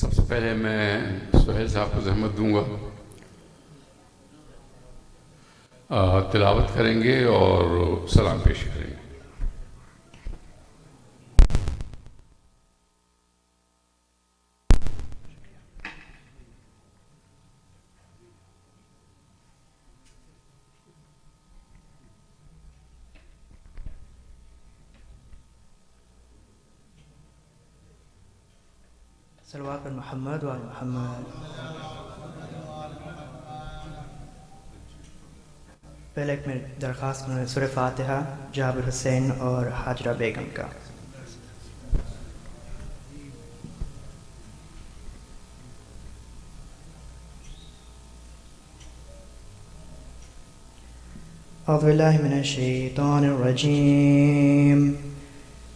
سب سے پہلے میں سہیل صاحب کو زحمت دوں گا، تلاوت کریں گے اور سلام پیش کریں گے۔ صلوات پر محمد و آل محمد۔ پہلے ایک میں درخواست کروں گا سورہ فاتحہ جابر حسین اور حاجرہ بیگم کا۔ اعوذ باللہ من الشیطان الرجیم،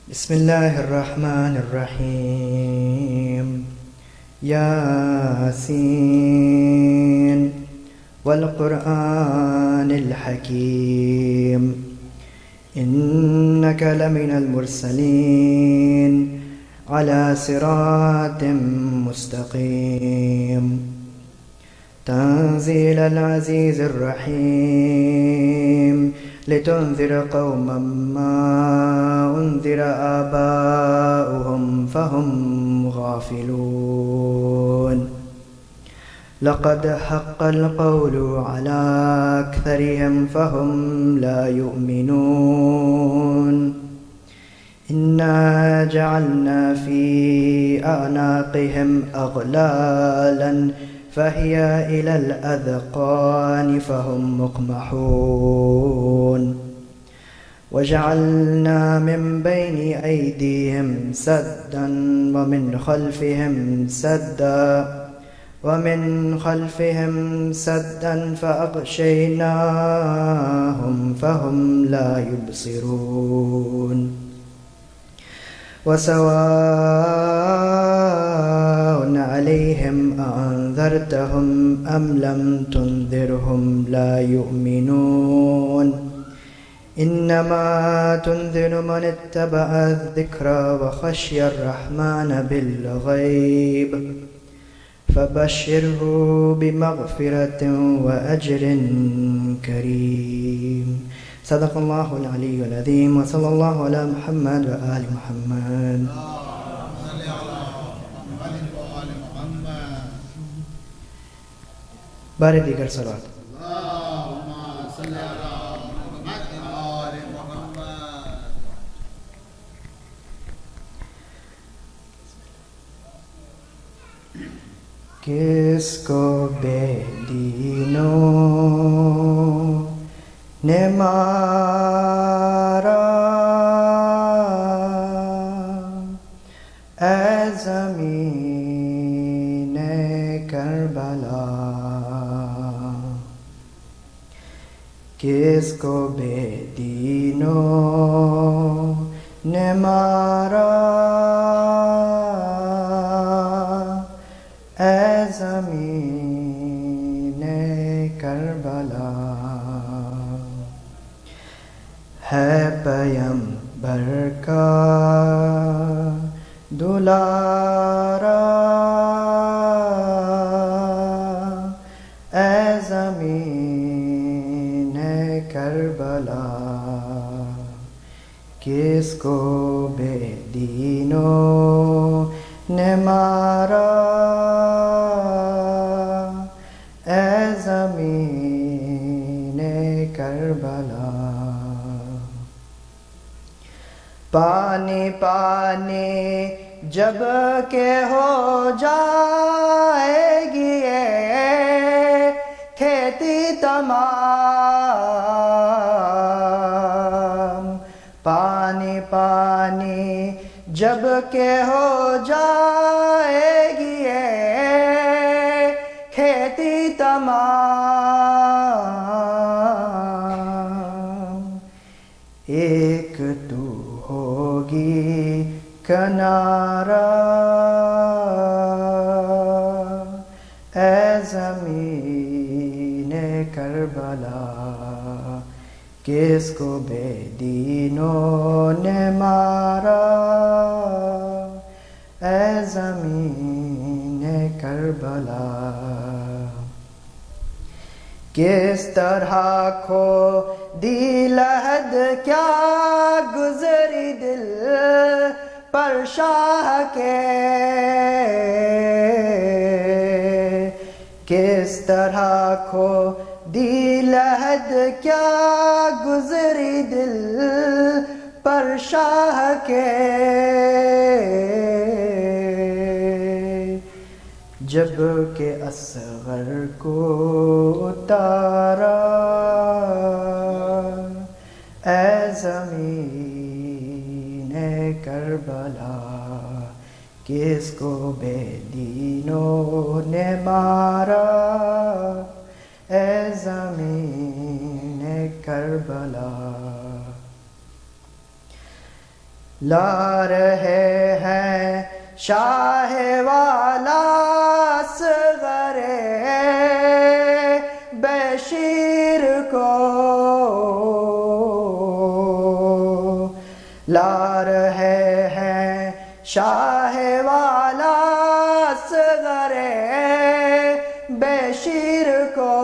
بسم اللہ الرحمن الرحیم، یاسین والقرآن الحکیم انک لمن المرسلین علی صراط مستقیم تنزیل العزیز الرحیم لتنذر قوما ما انذر آباؤهم فهم غافلون لقد حق القول على أكثرهم فهم لا يؤمنون إنا جعلنا في أعناقهم أغلالا فهي إلى الأذقان فهم مقمحون وجعلنا من بين أيديهم سدا ومن خلفهم سدا فأغشيناهم فهم لا يبصرون وسواء عليهم أنذرتهم أم لم تنذرهم لا يؤمنون إنما تنذر من اتبع الذكر وخشي الرحمن بالغيب فبشره بمغفرة وأجر كريم صدق الله العلي العظيم وصلى الله على محمد وآل محمد۔ بار دیگر صلوات۔ کس کو بے دینوں نے مارا اے زمین کربلا، کس کو بے دینوں نے مارا اے زمین کربلا، ہے پیمبر کا دلارا اے زمین کربلا، کس کو بے دینوں نے مارا اے زمین کربلا، پانی پانی جب کہ ہو جائے گی کھیتی تمام، پانی پانی جب کہ ہو جائے گی کھیتی تمام، ایک تو ہوگی کنارہ اے زمین کربلا، کس کو بے دینوں نے مارا اے زمین کربلا کس طرح کھو دی لحد کیا گزری دل پر شاہ کے کس طرح کھو دی لحد کیا گزری دل پر شاہ کے جب کہ اصغر کو اتارا اے زمین کربلا کس کو بے دینوں نے مارا اے زمین کربلا لا رہے ہیں شاہ والا اصغر بشیر کو لا رہے ہیں شاہ والا اصغر بشیر کو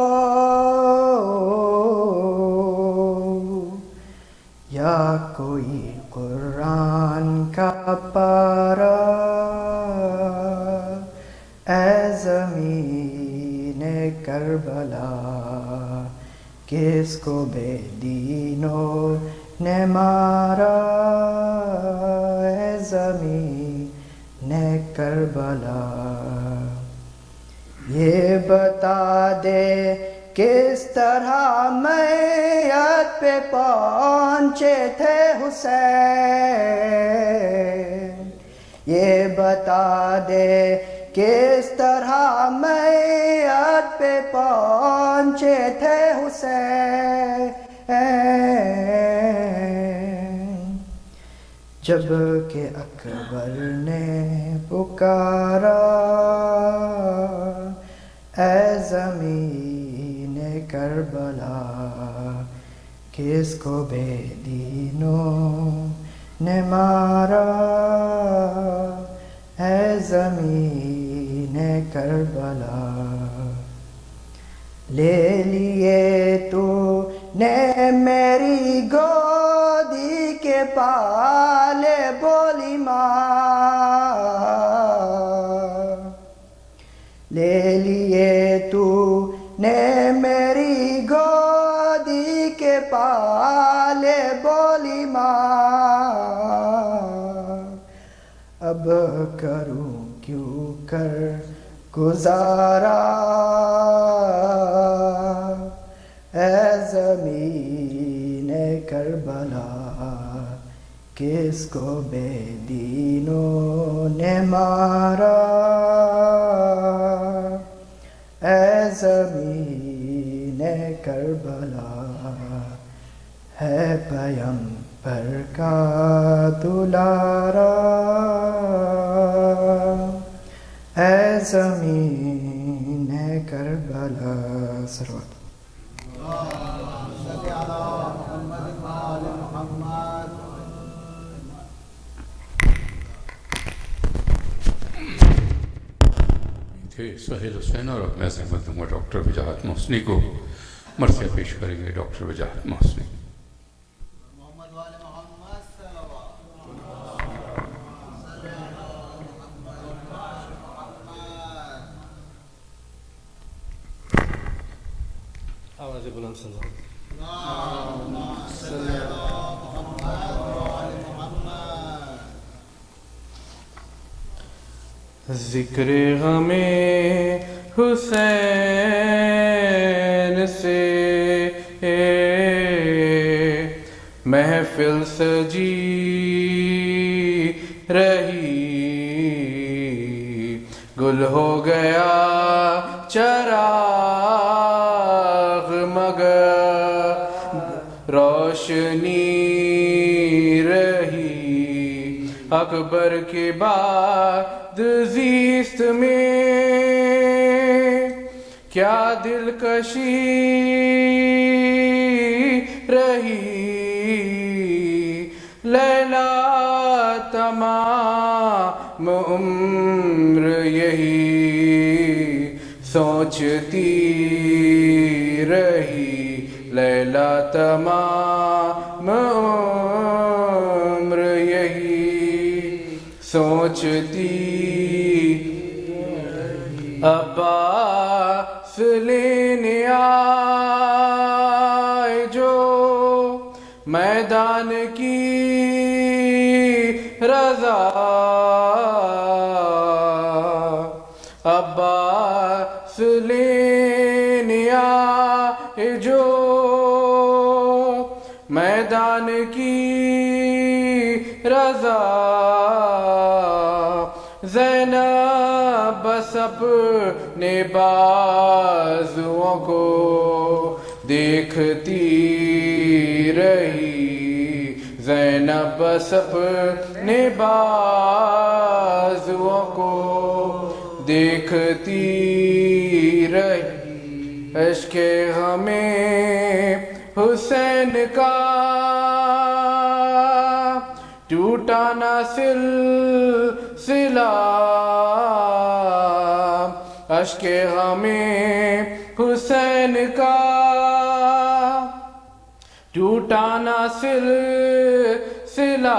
یا کوئی قرآن کا پارا اے زمین کربلا کس کو بے دینوں نے مارا اے زمین کربلا یہ بتا دے کس طرح میت پہ پہنچے تھے حسین یہ بتا دے کس طرح میت پہ پہنچے تھے حسین جب کہ اکبر نے پکارا اے زمین کربلا کس کو بے دینوں نے مارا اے زمین کربلا لے لیے تو نے میری گودی کے پالے بولی ماں لے لیے تو نے میری گودی کے پالے بولی ماں اب کروں کیوں کر گزارا اے زمین کربلا کس کو بے دینوں نے مارا اے زمین کربلا ہے پیغمبر کا دلارا اے زمین کربلا سروت تھے سہیل حسین اور اب میں خدمت دوں گا ڈاکٹر وجاہت محسنی کو مرثیہ پیش کریں گے ڈاکٹر وجاہت محسنی آواز بلند سنو ذکر غم حسین سے محفل سجی رہی گل ہو گیا چراغ مگر روشنی رہی اکبر کے بعد زیست میں کیا دلکشی رہی لیلا تمام عمر یہی سوچتی رہی لیلا تمام عمر یہی سوچتی عباس لینے آئے جو میدان کی رضا عباس لینے آئے جو میدان کی رضا زینب بس اپنے بازوؤں کو دیکھتی رہی زینب بس اپنے بازوؤں کو دیکھتی رہی اشک غمیں حسین کا ٹوٹا نہ سلسلہ اشک غمیں حسین کا ٹوٹا نہ سلسلہ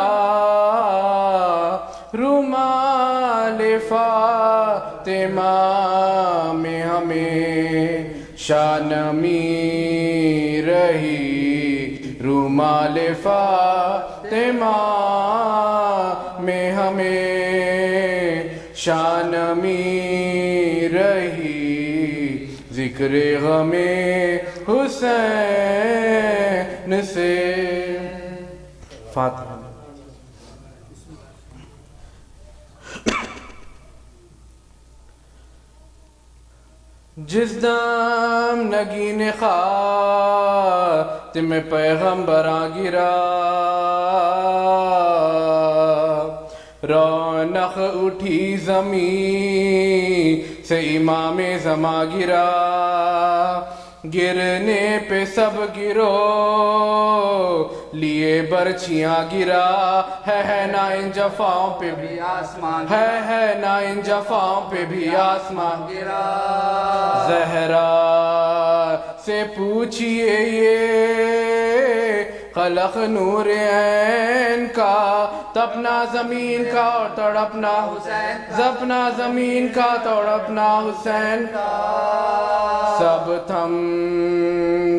رومال فاطمہ میں ہمیں شانمی رہی رومال فاطمہ میں ہمیں شانمی رہی ذکر غم حسین سے فاتحہ جس دم نگین خاتم پیغمبراں گرا رونق اٹھی زمین سے امام زماں گرا گرنے پہ سب گرو لیے برچیاں گرا ہے نا ان جفاؤں پہ بھی آسمان ہے نا ان جفاؤں پہ بھی آسمان گرا زہرا سے پوچھئے یہ خلق نور عین کا تپنا زمین کا اور تڑپنا حسین زپنا زمین کا تڑپنا حسین کا سب تھم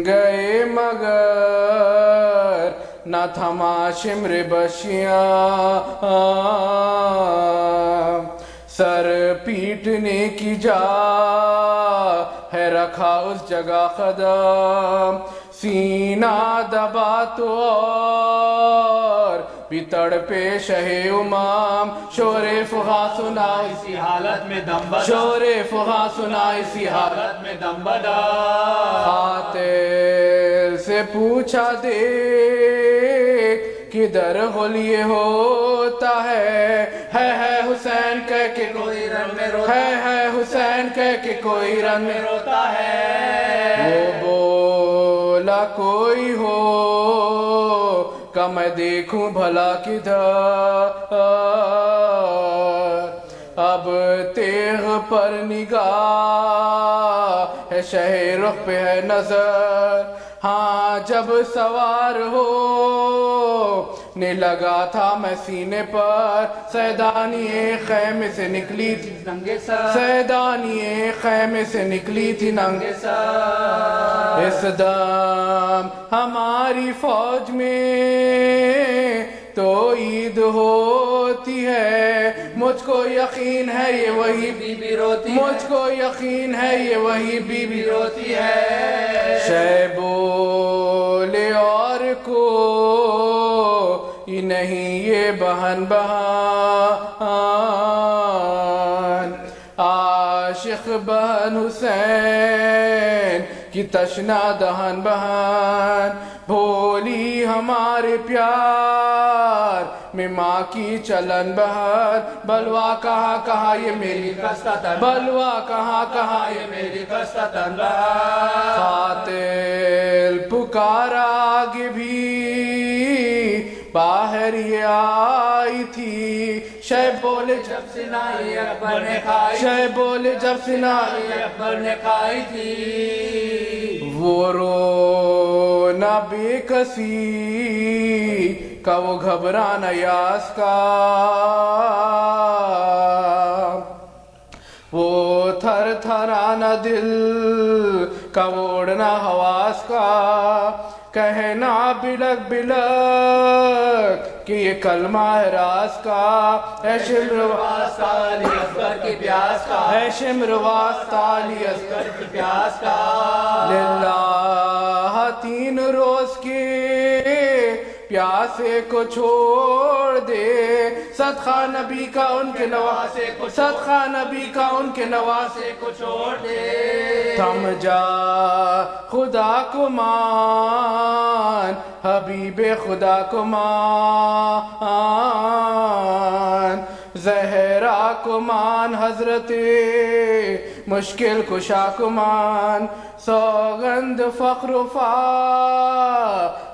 گئے مگر نہ تھما شمر بشیاں سر پیٹنے کی جا ہے رکھا اس جگہ قدم سینہ دبا تو اور بھی تڑپے شہ امام شور فغاں سنا اسی حالت میں دم بدا شور فغاں سنا اسی حالت میں دم بدا خاطر سے پوچھا دیکھ کدھر غلیے ہوتا ہے حسین کہہ کے کوئی رن میں روتا ہے حسین کہہ کے کوئی رن میں روتا ہے وہ بولا کوئی ہو کہ میں دیکھوں بھلا کدھر اب تیغ پر نگاہ ہے شہ رخ پہ ہے نظر ہاں جب سوار ہو نے لگا تھا میں سینے پر سیدانی خیمے سے نکلی تھی ننگے سر سیدانی خیمے سے نکلی تھی ننگے سر اس دم ہماری فوج میں تو عید ہوتی ہے مجھ کو یقین ہے یہ وہی بی بی روتی مجھ کو یقین ہے یہ وہی بی بی روتی ہے شے بولے اور کو نہیں یہ بہن بہان عاشق بہن حسین کی تشنا دہن بہن بھولی ہمارے پیار میں ماں کی چلن بہن بلوا کہاں کہاں یہ میری قصتن بلوا کہاں کہاں یہ میری قصتن بہن قاتل پکارا آگے بھی باہر یہ آئی تھی شہ بولے جب سنائی اکبر نے کھائی، شہ بولے جب سنائی اکبر نے کھائی تھی، وہ رونا بے کسی کا وہ گھبرانا یاس کا، وہ تھر تھرانا دل کا وہ اڑنا حواس کا، کہنا بلک بلک کہ یہ کلمہ ہے راز کا، ہے شمر واسطہ علی اکبر کی پیاس کا، ہے شمر واسطہ علی اصغر اکبر کی پیاس کا، للہ 3 روز کے پیاسے کو چھوڑ دے، صدقہ نبی کا ان کے نواسے کو، صدقہ نبی کا ان کے نواسے کو چھوڑ دے، تھم جا خدا کو مان، حبیب خدا کو مان، زہرا کو مان، حضرت مشکل کشا کو مان، سوگند فخر و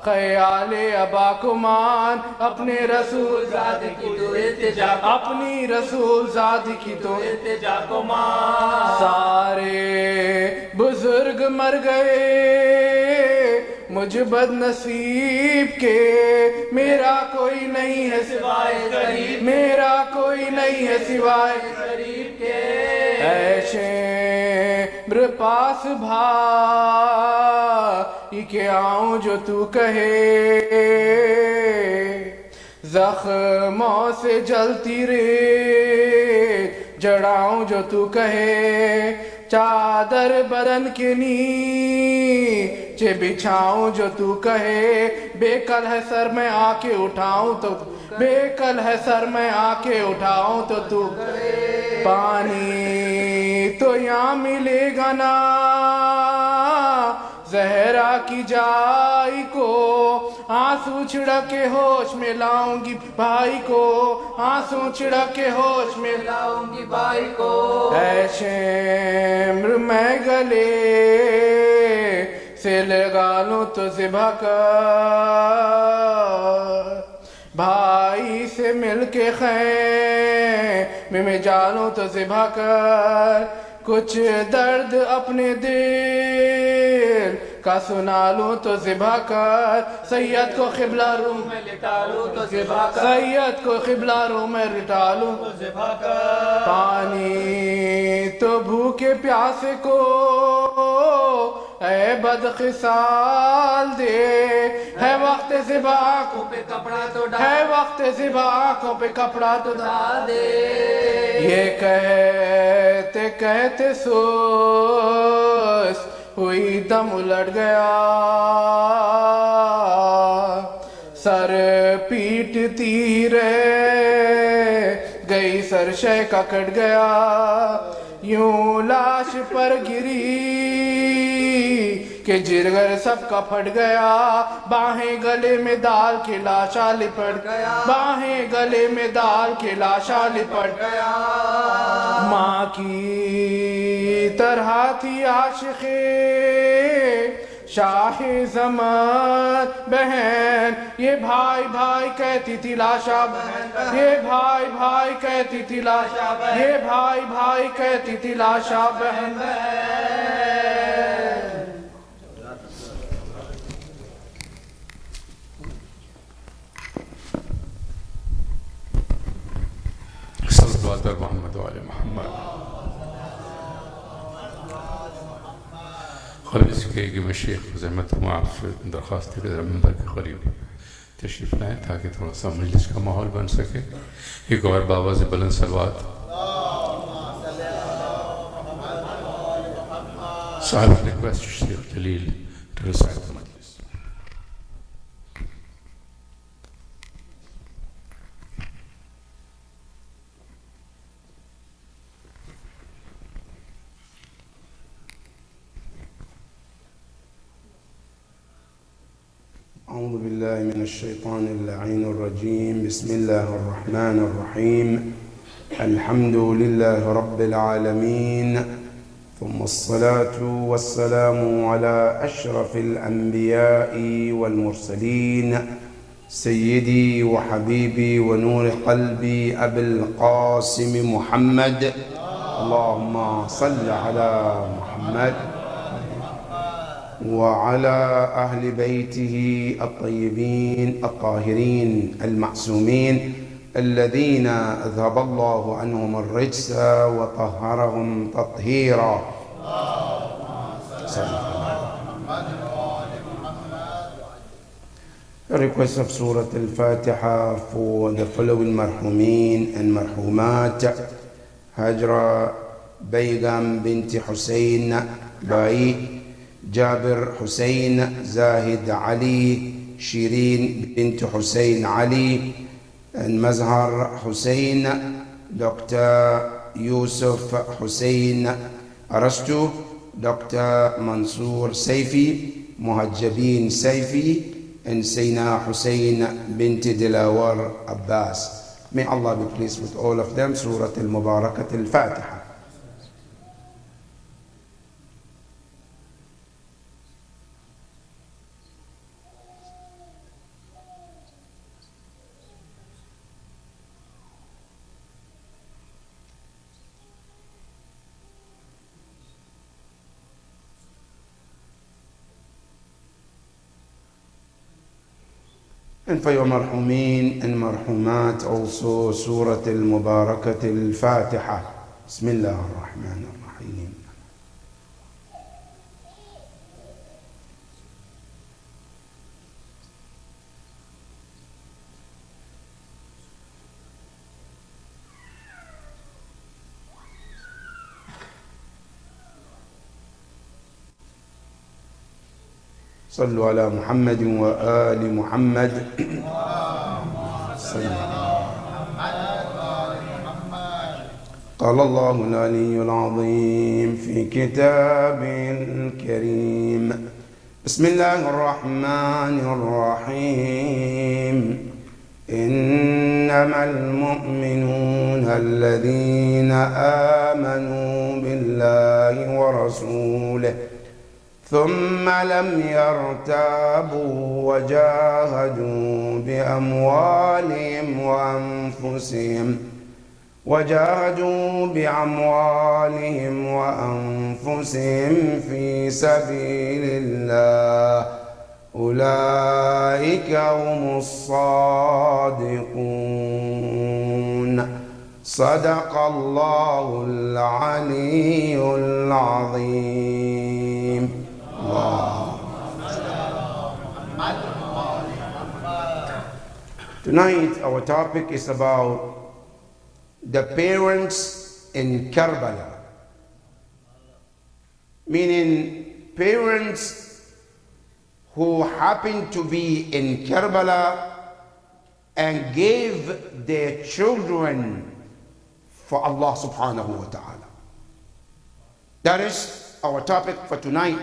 خیال ابا کو مان، اپنے رسول ذات کی تو التجا، اپنی رسول ذات کی تو التجا کو مان، سارے بزرگ مر گئے مجھ بد نصیب کے، میرا کوئی نہیں ہے سوائے قریب، میرا کوئی نہیں ہے سوائے قریب کے، اے شمر پاس بھائی کہ آؤں جو تو کہے، زخموں سے جلتی ریت جڑاؤں جو تو کہے، چادر بدن کے نیچے بچھاؤں جو تو کہے، بے کل ہے سر میں آ کے اٹھاؤں تو، بے کل ہے سر میں آ کے اٹھاؤں تو تو پانی تو یہاں ملے گا نا، زہرا کی جائی کو آنسو چھڑک کے ہوش میں لاؤں گی بھائی کو، آنسو چھڑک کے ہوش میں لاؤں گی بھائی کو، اے شمر میں گلے سے لگا لوں تو ذبح کر، بھائی سے مل کے خیمے میں جالوں تو ذبح کر، کچھ درد اپنے دل کا سنا لوں تو ذبح کر، سید کو قبلہ روم میں لٹا لوں تو ذبح کر، سید کو قبلہ روم میں لٹا لوں تو ذبح کر، پانی تو بھوکے پیاسے کو اے بدخصال دے، ہے وقت ذبح آنکھوں پہ کپڑا تو ہے وقت ذبح آنکھوں پہ کپڑا تو ڈال دے، یہ کہتے کہتے سوس ہوئی دم الٹ گیا، سر پیٹتی رہ گئی، سر شے کا کٹ گیا، یوں لاش پر گری کہ جگر سب کا پھٹ گیا، باہیں گلے میں ڈال کے لاشا لپٹ گیا، باہیں گلے میں ڈال کے لاشا لپٹ گیا، ماں کی طرح تھی عاشق شاہ زمان بہن، یہ بھائی بھائی کہتی تھی لاشا بہن، یہ بھائی بھائی کہتی تھی لاشا بہن، یہ بھائی بھائی کہتی تھی لاشا بہن، صلی اللہ علیہ محمد وعلی محمد۔ قبل اس کے کہ میں شیخ زحمت ہوں آپ سے درخواست ہے کہ ذرا ممبر کے قریب تشریف لائیں تاکہ تھوڑا سا مجلس کا ماحول بن سکے، ایک اور بآواز بلند صلوات صاحب request Sheikh Jalil to recite the majlis. أعوذ بالله من الشيطان اللعين الرجيم. بسم الله الرحمن الرحيم. الحمد لله رب العالمين، ثم الصلاة والسلام على أشرف الأنبياء والمرسلين سيدي وحبيبي ونور قلبي أبي القاسم محمد. اللهم صل على محمد وعلى أهل بيته الطيبين الطاهرين المعصومين الذين أذهب الله عنهم الرجس وطهرهم تطهيرا. A request of Surah Al-Fatiha for the following marhumin and marhumat: Hajra Begum binti Hussein Bai, Jabir Hussein, Zahid Ali, Shireen bint Hussein Ali, and Mazhar Hussein, Dr. Yusuf Hussein Arastu, Dr. Mansoor Saifi, Muhajjabin Saifi, and Sayyidina Hussein bint Dilawar Abbas. May Allah be pleased with all of them. Surah Al-Mubarakat Al-Fatiha. And for your marhumin and marhumat also Surah Al-Mubarakat Al-Fatiha. Bismillah ar-Rahman ar-Rahim. صلوا على محمد وآل محمد. قال الله العلي العظيم في كتابه الكريم: بسم الله الرحمن الرحيم. إنما المؤمنون الذين آمنوا بالله ورسوله ثم لم يرتابوا وجاهدوا بأموالهم وأنفسهم في سبيل الله أولئك هم الصادقون. صدق الله العلي العظيم. Tonight our topic is about the parents in Karbala, meaning parents who happened to be in Karbala and gave their children for Allah subhanahu wa ta'ala. That is our topic for tonight.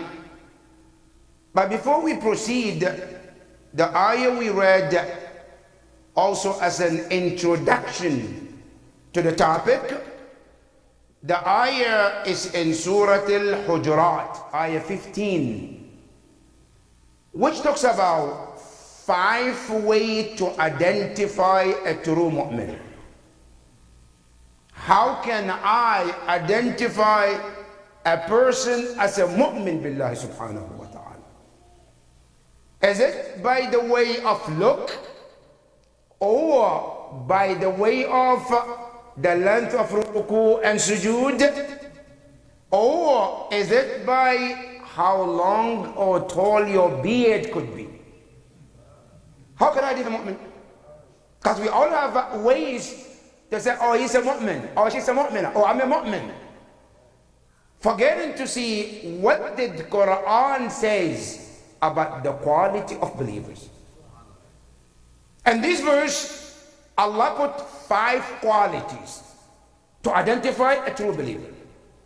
But before we proceed, the ayah we read also as an introduction to the topic, the ayah is in Surah Al-Hujurat, ayah 15, which talks about 5 ways to identify a true mu'min. How can I identify a person as a mu'min billahi subhanahu wa ta'ala? Is it by the way of look, or by the way of the length of ruku and sujood, or is it by how long or tall your beard could be? How can I be a mu'min? Because we all have ways to say, oh, he's a mu'min, or she's a mu'mina, or I'm a mu'min. Forgetting to see what the Quran says about the quality of believers. And this verse, Allah put 5 qualities to identify a true believer.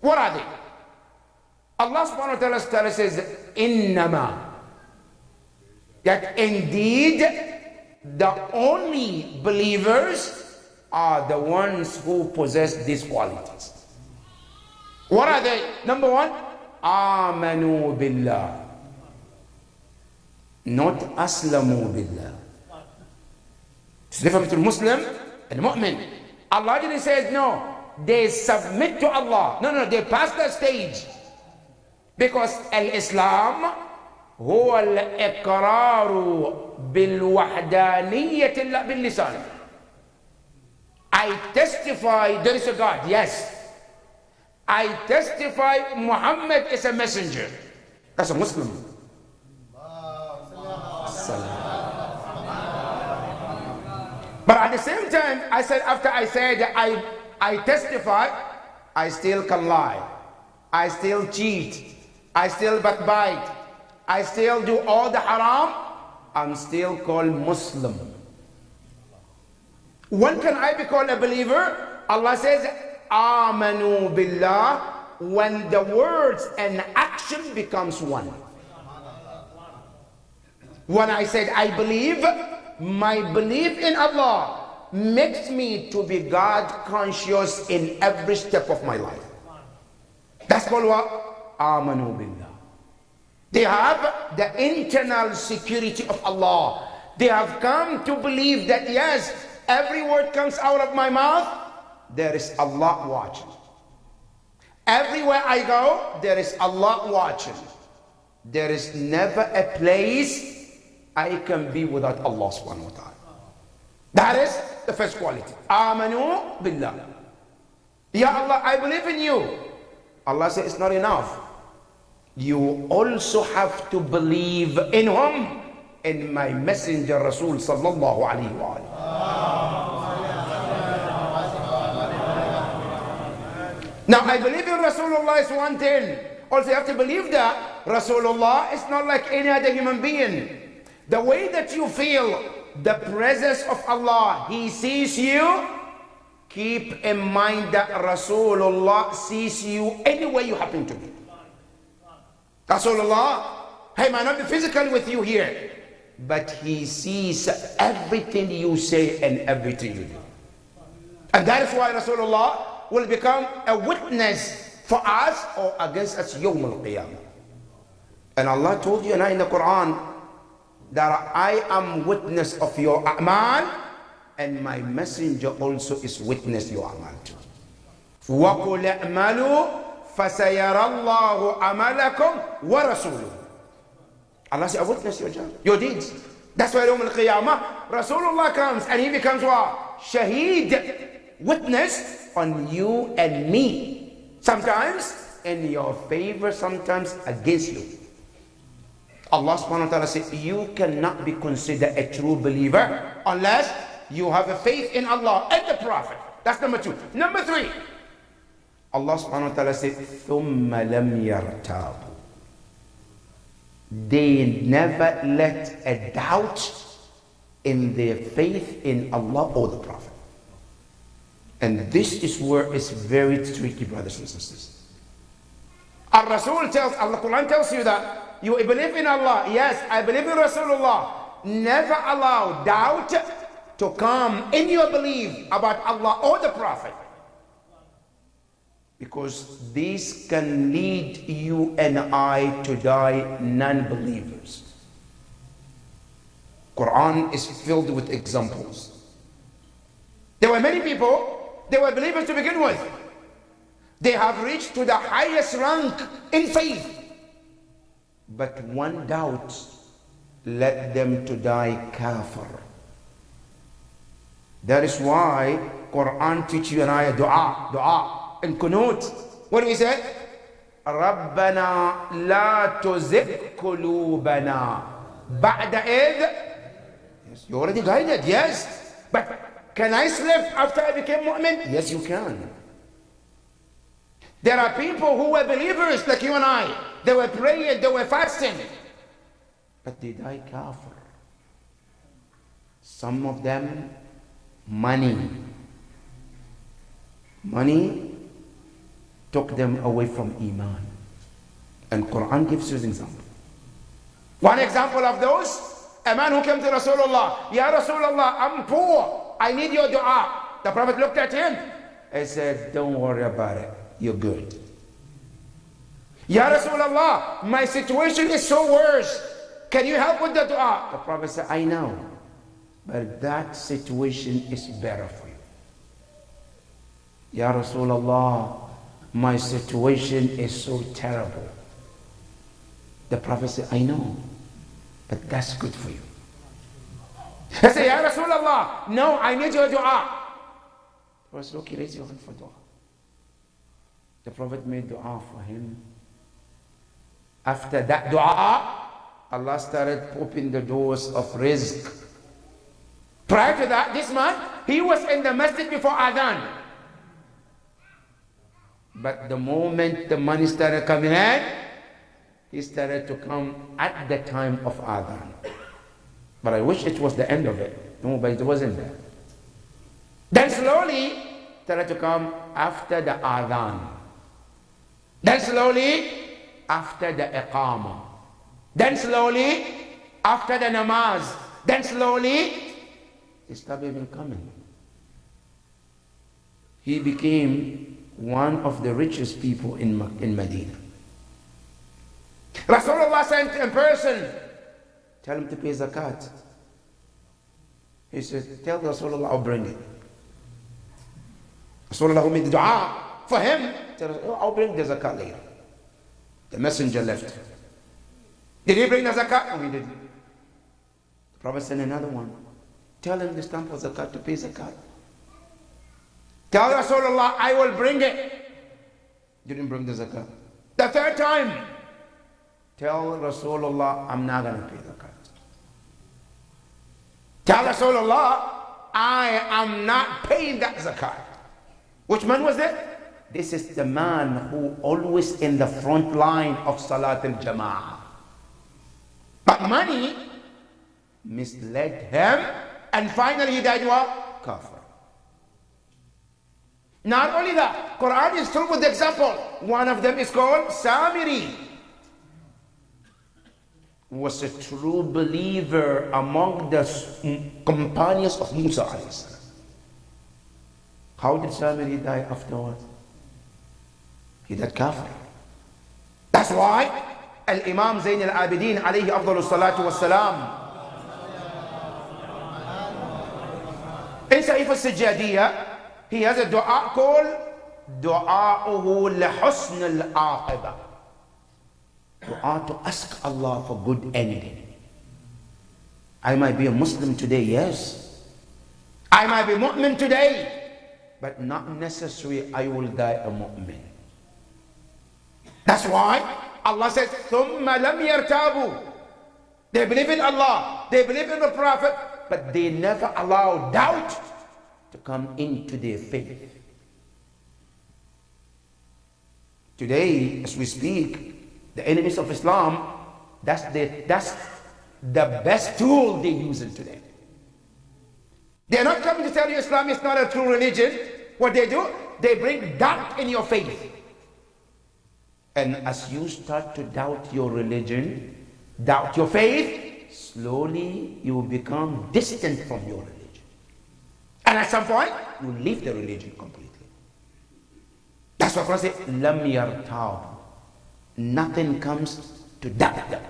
What are they? Allah subhanahu wa ta'ala says, Innama, that indeed the only believers are the ones who possess these qualities. What are they? Number 1, Amanu billah. Not Aslamu billah. It's different between Muslim and Mu'min. Allah didn't say no. They submit to Allah. No, they pass that stage. Because al-Islam هو الإقرار بالوحدانية لا باللسان. I testify there is a God, yes. I testify Muhammad is a messenger. That's a Muslim. But at the same time, I said after I said I testify, I still can lie. I still cheat. I still backbite. I still do all the haram. I'm still called Muslim. When can I be called a believer? Allah says, Amanu billah, when the words and action becomes one. When I said I believe, my belief in Allah makes me to be God conscious in every step of my life. That's called what? Amanu billah. They have the internal security of Allah. They have come to believe that yes, every word comes out of my mouth, there is Allah watching. Everywhere I go, there is Allah watching. There is never a place I can be without Allah subhanahu wa ta'ala. That is the first quality. Amanu billah. Ya Allah, I believe in you. Allah says it's not enough. You also have to believe in whom? In my messenger Rasul sallallahu alayhi wa alayhi. Now I believe in Rasulullah is one thing. Also you have to believe that Rasulullah is not like any other human being. The way that you feel the presence of Allah, He sees you, keep in mind that Rasulullah sees you anywhere you happen to be. Rasulullah, he might not be physically with you here, but He sees everything you say and everything you do. And that is why Rasulullah will become a witness for us or against us Yawm al-Qiyamah. And Allah told you and I in the Quran that I am witness of your a'mal and my messenger also is witness your a'mal too. وَقُلْ اعْمَلُوا فَسَيَرَى اللَّهُ عَمَلَكُمْ وَرَسُولُهُ. Allah said, I witness your job, your deeds. That's why Yawm al-Qiyamah, Rasulullah comes and he becomes what? Shaheed, witness on you and me. Sometimes in your favor, sometimes against you. Allah subhanahu wa ta'ala said, you cannot be considered a true believer unless you have a faith in Allah and the Prophet. That's number two. Number three, Allah subhanahu wa ta'ala said, ثُمَّ لَمْ يَرْتَابُوا. They never let a doubt in their faith in Allah or the Prophet. And this is where it's very tricky, brothers and sisters. Al-Rasul tells, Allah Quran tells you that you believe in Allah. Yes, I believe in Rasulullah. Never allow doubt to come in your belief about Allah or the Prophet. Because this can lead you and I to die non-believers. Quran is filled with examples. There were many people, they were believers to begin with. They have reached to the highest rank in faith. But one doubt led them to die kafir. That is why Quran teaches you and I a dua. In Qunut, what do we say? رَبَّنَا لَا تُزِغْ قُلُوبَنَا بَعْدَ إِذْ. Yes, you're already guided, yes. But can I slip after I became mu'min? Yes, you can. There are people who were believers like you and I. They were praying, they were fasting. But they died kafir. Some of them, money took them away from Iman. And Quran gives you an example. One example of those, a man who came to Rasulullah. Ya Rasulullah, I'm poor. I need your dua. The Prophet looked at him and said, don't worry about it. You're good. Ya Rasulullah, my situation is so worse. Can you help with the dua? The Prophet said, I know. but that situation is better for you. Ya Rasulullah, my situation is so terrible. The Prophet said, I know, but that's good for you. I said, Ya Rasulullah, no, I need your dua. The Prophet said, okay, raise your hand for dua. The Prophet made dua for him. After that dua, Allah started opening the doors of rizq. Prior to that, this man, he was in the masjid before adhan. But the moment the money started coming in, he started to come at the time of adhan. But I wish it was the end of it. No, but it wasn't there. Then slowly started to come after the adhan. Then slowly after the iqamah. Then slowly after the namaz. Then slowly it started even coming. He became one of the richest people in Medina. Rasulullah sent in person, tell him to pay zakat. He said, tell Rasulullah, I'll bring it. Rasulullah who made the dua for him, said, I'll bring the zakat later. The messenger left. Did he bring the zakat? No, he didn't. The Prophet sent another one. Tell him the stamp of zakat to pay zakat. Tell Rasulullah, I will bring it. Didn't bring the zakat. The third time, tell Rasulullah, I'm not going to pay zakat. Tell Rasulullah, I am not paying that zakat. Which man was that? This is the man who always in the front line of Salat al-Jama'ah. But money misled him, and finally he died what? Kafir. Not only that, Quran is filled with the example. One of them is called Samiri. Was a true believer among the companions of Musa alayhi salam. How did Samiri die afterwards? He died kafir. That's why Al-Imam Zayn al-Abidin alayhi afdalu salatu was-salam in Sahif al-Sajjadiyah, he has a dua called Du'a'uhu li-husn al-aqibah. Dua to ask Allah for good ending. I might be a Muslim today, yes. I might be mu'min today, but not necessarily I will die a mu'min. That's why Allah says, ثُمَّ لَمْ يَرْتَابُوا. They believe in Allah, they believe in the Prophet, but they never allow doubt to come into their faith. Today, as we speak, the enemies of Islam, that's the best tool they use it today. They're not coming to tell you Islam is not a true religion. What they do, they bring doubt in your faith. And as you start to doubt your religion, doubt your faith, slowly you will become distant from your religion. And at some point, you leave the religion completely. That's why Quran says, Lam yartab. Nothing comes to doubt them.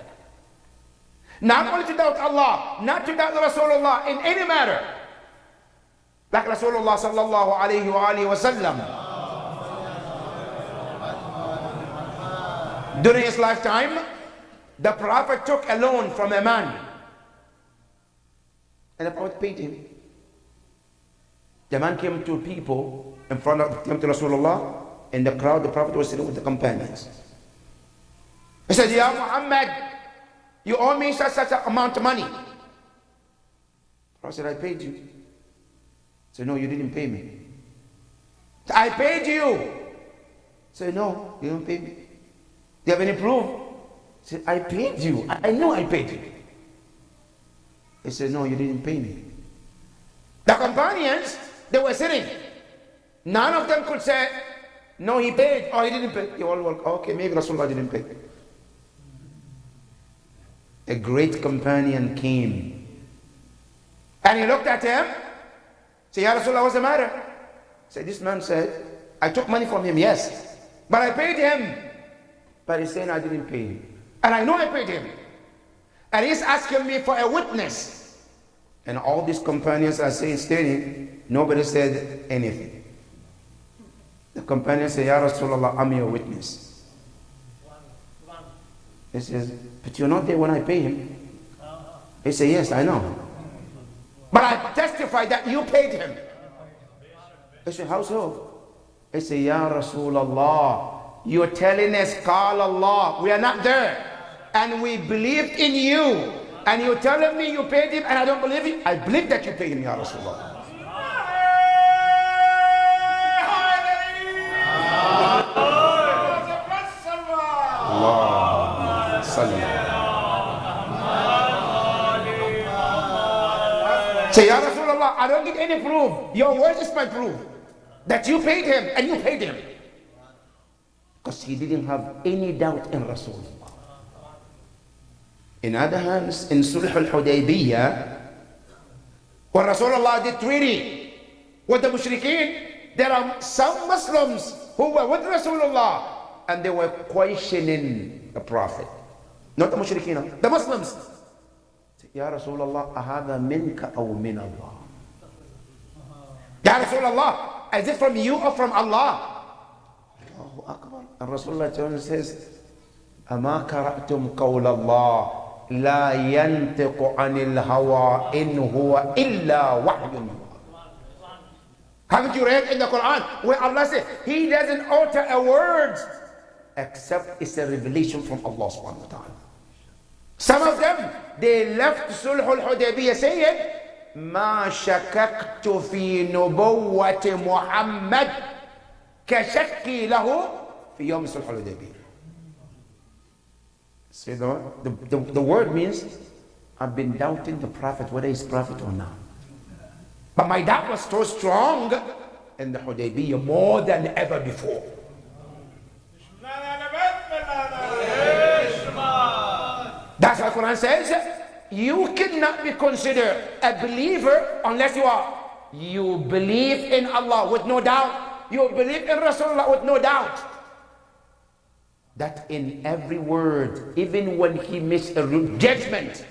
Not only to doubt Allah, not to doubt Rasulullah in any matter. Like Rasulullah sallallahu alayhi wa alihi wa sallam. During his lifetime, the Prophet took a loan from a man. And the Prophet paid him. The man came to people in front of him to Rasulullah. In the crowd, the Prophet was sitting with the companions. He said, Ya Muhammad, you owe me such an amount of money. The Prophet said, I paid you. He said, no, you didn't pay me. Said, I paid you. He said, no, you didn't pay me. Do you have any proof? He said, I paid you. I know I paid you. He said, no, you didn't pay me. The companions, they were sitting. None of them could say, no, he paid or he didn't pay. You all were, okay, maybe Rasulullah didn't pay. A great companion came. And he looked at him. Said, Ya Rasulullah, what's the matter? Said, this man said, I took money from him, yes. But I paid him. But he's saying I didn't pay him. And I know I paid him. And he's asking me for a witness. And all these companions are saying, standing, nobody said anything. The companion said, Ya Rasulullah, I'm your witness. He says, but you're not there when I pay him. He said, yes, I know. But I testify that you paid him. He said, how so? He said, Ya Rasulullah, you're telling us, Qala Allah, we are not there. And we believed in you. And you're telling me you paid him and I don't believe you? I believe that you paid him, Ya Rasulullah. Allah. Say, Ya Rasulullah, I don't get any proof. Your word is my proof. That you paid him and you paid him. Because he didn't have any doubt in Rasulullah. In other hands, in Sulh al-Hudaybiyah, when Rasulullah did treaty with the mushrikeen, there are some Muslims who were with Rasulullah and they were questioning the Prophet. Not the mushrikeen, the Muslims. Ya Rasulullah, ahada minka aw min Allah? Ya Rasulullah, is it from you or from Allah? Allahu Akbar. And Rasulullah says, Ama qara'tum qawla Allah. لا ينطق عن الهوى إن هو إلا وحي. Haven't you read in the Quran where Allah says He doesn't utter a word except it's a revelation from Allah subhanahu wa ta'ala. Some of them, they left Sulh al-Hudaybiyah saying ما شككت في نبوة محمد كشكي له في يوم صلح الحديبية. See the word means I've been doubting the Prophet whether he's prophet or not. But my doubt was so strong in the Hudaybiyah more than ever before. That's what Quran says. You cannot be considered a believer unless you believe in Allah with no doubt. You believe in Rasulullah with no doubt. That in every word, even when he makes a judgment,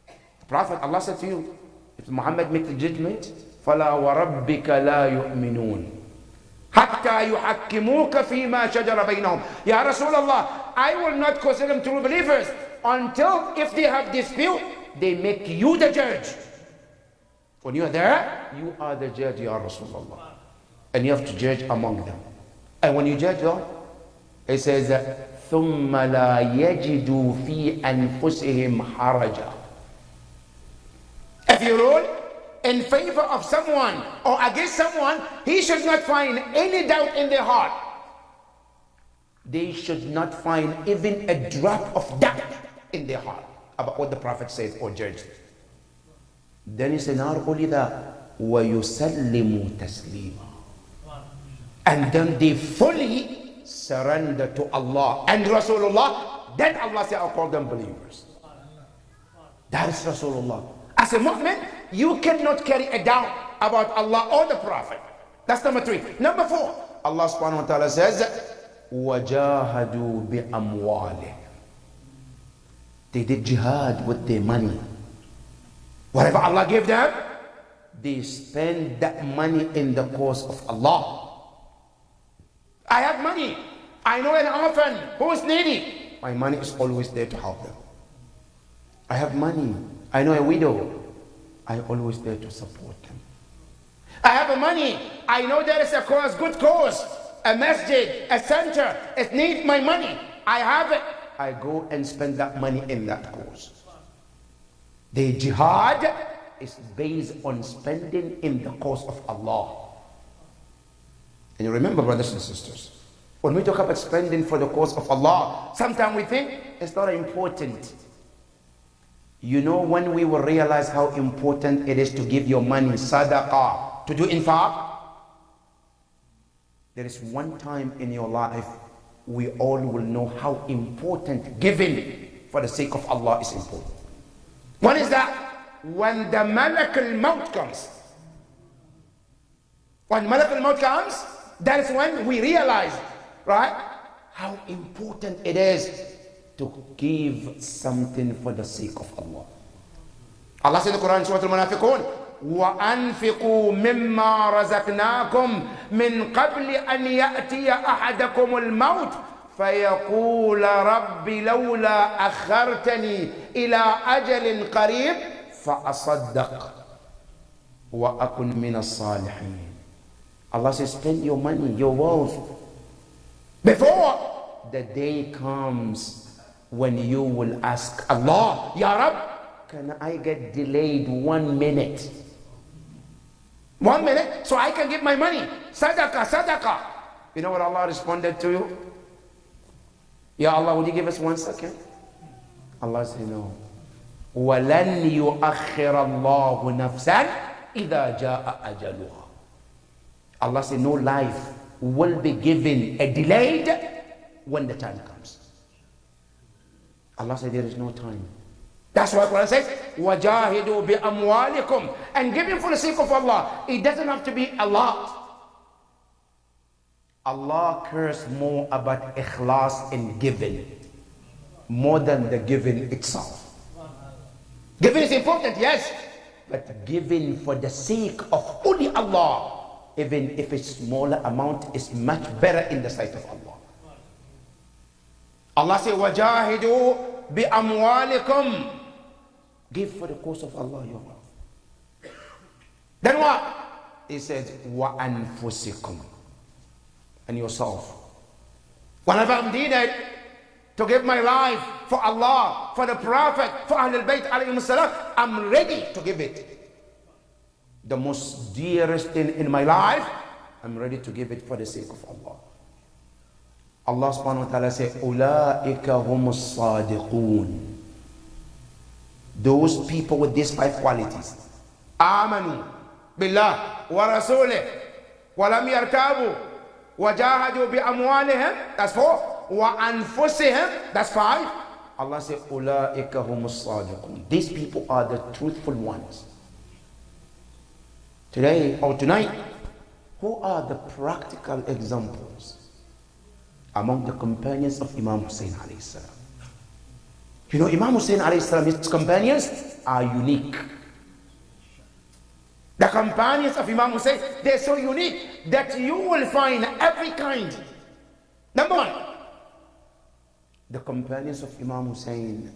the Prophet, Allah said to you, if Muhammad makes a judgment, فَلَا وَرَبِّكَ لَا يُؤْمِنُونَ حَتَّى يُحَكِّمُوكَ فِي مَا شَجَرَ بَيْنَهُمْ. Ya Rasulullah, I will not consider them true believers until if they have dispute, they make you the judge. When you are there, you are the judge, Ya Rasulullah. And you have to judge among them. And when you judge them, it says, ثُمَّ لَا يَجِدُوا فِي أَنفُسِهِمْ حَرَجًا. If you rule in favor of someone or against someone, he should not find any doubt in their heart. They should not find even a drop of doubt in their heart about what the Prophet says or judged. Then he said, not only that, وَيُسَلِّمُوا تَسْلِيمًا. And then they fully surrender to Allah and Rasulullah. Then Allah said, I'll call them believers. That is Rasulullah. As a mu'min, you cannot carry a doubt about Allah or the Prophet. That's number 3. Number 4, Allah subhanahu wa ta'ala says, وَجَاهَدُوا بِأَمْوَالِهِمْ. They did jihad with their money. Whatever Allah gave them, they spend that money in the cause of Allah. I have money. I know an orphan who is needy. My money is always there to help them. I have money. I know a widow. I always there to support them. I have money. I know there is a cause, good cause, a masjid, a center. It needs my money. I have it. I go and spend that money in that cause. The jihad is based on spending in the cause of Allah. And you remember, brothers and sisters, when we talk about spending for the cause of Allah, sometimes we think it's not important. You know when we will realize how important it is to give your money, sadaqah, to do infaq? There is one time in your life we all will know how important giving for the sake of Allah is important. What is that? When the Malak al-Maut comes. When Malak al-Maut comes, that is when we realize, right, how important it is to give something for the sake of Allah. Allah said in the Quran, Surah Al-Munafiqun, وَأَنْفِقُوا مِمَّا رَزَقْنَاكُمْ مِنْ قَبْلِ أَنْ يَأْتِيَ أَحَدَكُمُ الْمَوْتِ فَيَقُولَ رَبِّ لَوْلَا أَخَّرْتَنِي إِلَىٰ أَجَلٍ قَرِيبٍ فَأَصَدَّقْ وَأَكُنْ مِنَ الصَّالِحِينَ. Allah says, spend your money, your wealth, before the day comes when you will ask Allah, Ya Rab, can I get delayed 1 minute? 1 minute so I can get my money. Sadaqah, sadaqah. You know what Allah responded to you? Ya Allah, would you give us 1 second? Allah said no. وَلَنْ يُؤَخِّرَ اللَّهُ نَفْسًا إِذَا جَاءَ أَجَلُهَا. Allah said no life will be given a delayed when the time comes. Allah said there is no time. That's why Quran says, وَجَاهِدُوا بِأَمْوَالِكُمْ, and giving for the sake of Allah. It doesn't have to be a lot. Allah cares more about ikhlas in giving, more than the giving itself. Giving is important, yes, but giving for the sake of only Allah, even if it's smaller amount, is much better in the sight of Allah. Allah says, وَجَاهِدُوا بِأَمْوَالِكُمْ. Give for the cause of Allah your wealth. Then what? He says, وَأَنفُسِكُمْ, and yourself. Whenever I'm needed to give my life for Allah, for the Prophet, for Ahlul Bayt alayhim salam, I'm ready to give it. The most dearest thing in my life, I'm ready to give it for the sake of Allah. Allah subhanahu wa ta'ala says, أُولَٰئِكَ هُمُ الصَّادِقُونَ. Those people with these 5 qualities. آمنوا بالله ورسوله ولم يرتابوا وجاهدوا بأموالهم. That's 4. وأنفسهم. That's 5. Allah said, أُولَٰئِكَ هُمُ الصَّادِقُونَ. These people are the truthful ones. Today or tonight, who are the practical examples among the companions of Imam Hussein alayhi salam? You know, Imam Hussein alayhi salam, his companions are unique. The companions of Imam Hussein, they're so unique that you will find every kind. Number 1, the companions of Imam Hussein,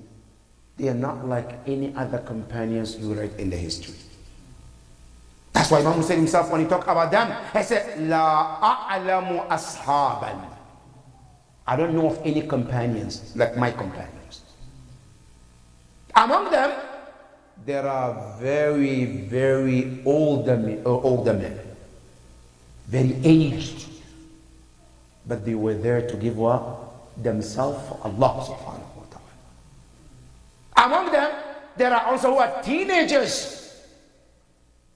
they are not like any other companions you read in the history. That's why Imam Hussein himself, when he talked about them, he said, La a'lamu ashaban. I don't know of any companions like my companions. Among them, there are very, very older men, very aged, but they were there to give what? Themselves for Allah subhanahu wa ta'ala. Among them, there are also what? Teenagers,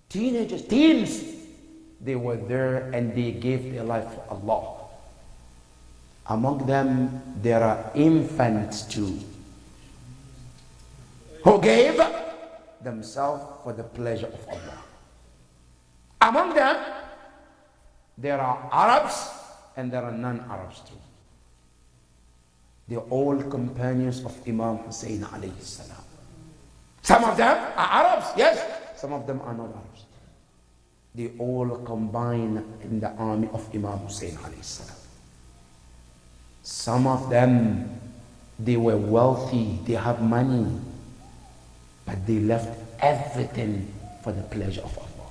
teens. They were there and they gave their life for Allah. Among them, there are infants too, who gave themselves for the pleasure of Allah. Among them, there are Arabs and there are non-Arabs too. They're all companions of Imam Hussein alayhi salam. Some of them are Arabs, yes. Some of them are not Arabs. They all combine in the army of Imam Hussein alayhi salam. Some of them, they were wealthy, they have money, but they left everything for the pleasure of Allah.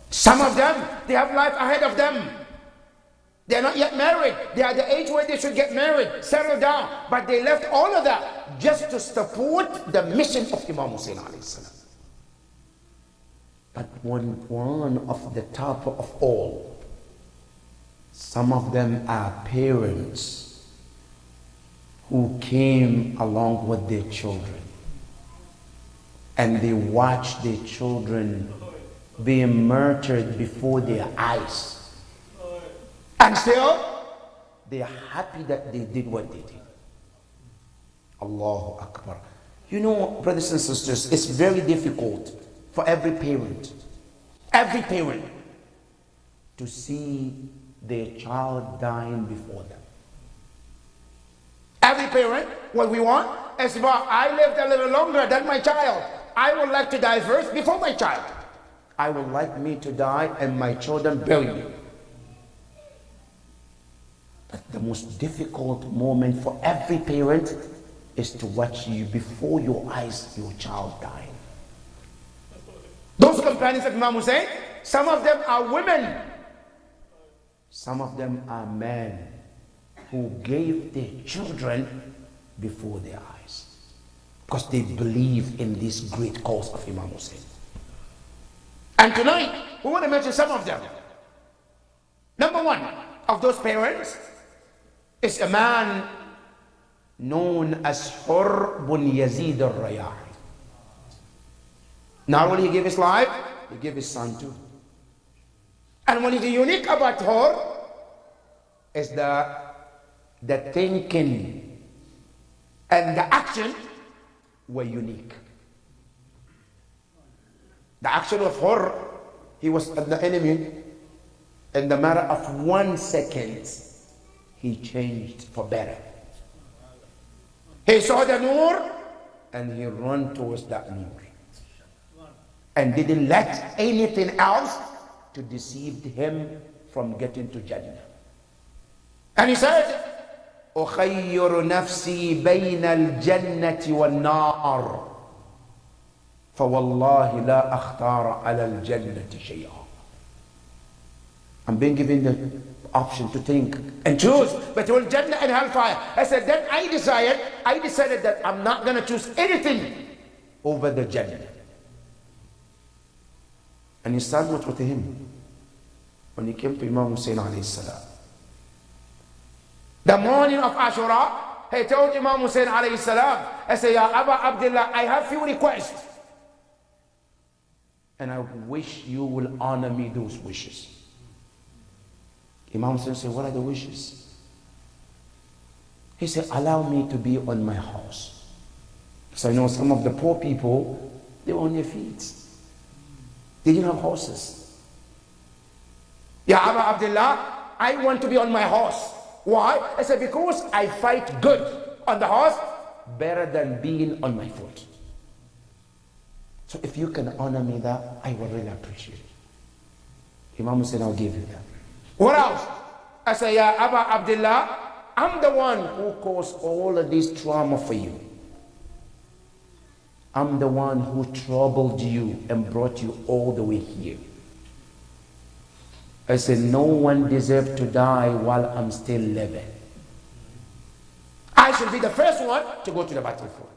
Some of them, they have life ahead of them. They're not yet married. They are the age where they should get married, settle down. But they left all of that just to support the mission of Imam Hussein alayhi salam. But one of the top of all, some of them are parents who came along with their children. And they watched their children being murdered before their eyes. And still, they are happy that they did what they did. Allahu Akbar. You know, brothers and sisters, it's very difficult for every parent to see their child dying before them. Every parent, what we want Esma, I lived a little longer than my child. I would like to die first before my child. I would like me to die and my children bury me. But the most difficult moment for every parent is to watch you before your eyes, your child dying. Those companions of Imam Hussein, some of them are women. Some of them are men who gave their children before their eyes because they believe in this great cause of Imam Hussein. And tonight, we want to mention some of them. Number one of those parents is a man known as Hur bin Yazid al-Rayahi. Not only he gave his life, he gave his son too. And what is unique about Hur is the thinking and the action were unique. The action of Hur, he was at the enemy. In the matter of 1 second, he changed for better. He saw the nur and he ran towards that nur and didn't let anything else to deceive him from getting to Jannah. And he said, أخير نفسي بين الجنة والنار فوالله لا أختار على الجنة شيئا. I'm being given the option to think and choose between Jannah and hellfire. I said, then I decided that I'm not going to choose anything over the Jannah. And his son was with him when he came to Imam Hussein alayhi salam. The morning of Ashura, he told Imam Hussein alayhi salam, I said, Ya Aba Abdullah, I have few requests. And I wish you will honor me those wishes. Imam Hussein said, what are the wishes? He said, allow me to be on my horse. So I know some of the poor people, they were on their feet. They didn't have horses. Ya Aba Abdullah, I want to be on my horse. Why? I said, because I fight good on the horse better than being on my foot. So if you can honor me that, I will really appreciate it. Imam said, I'll give you that. What else? I said, Ya Aba Abdullah, I'm the one who caused all of this trauma for you. I'm the one who troubled you and brought you all the way here. I said, no one deserves to die while I'm still living. I should be the first one to go to the battlefield.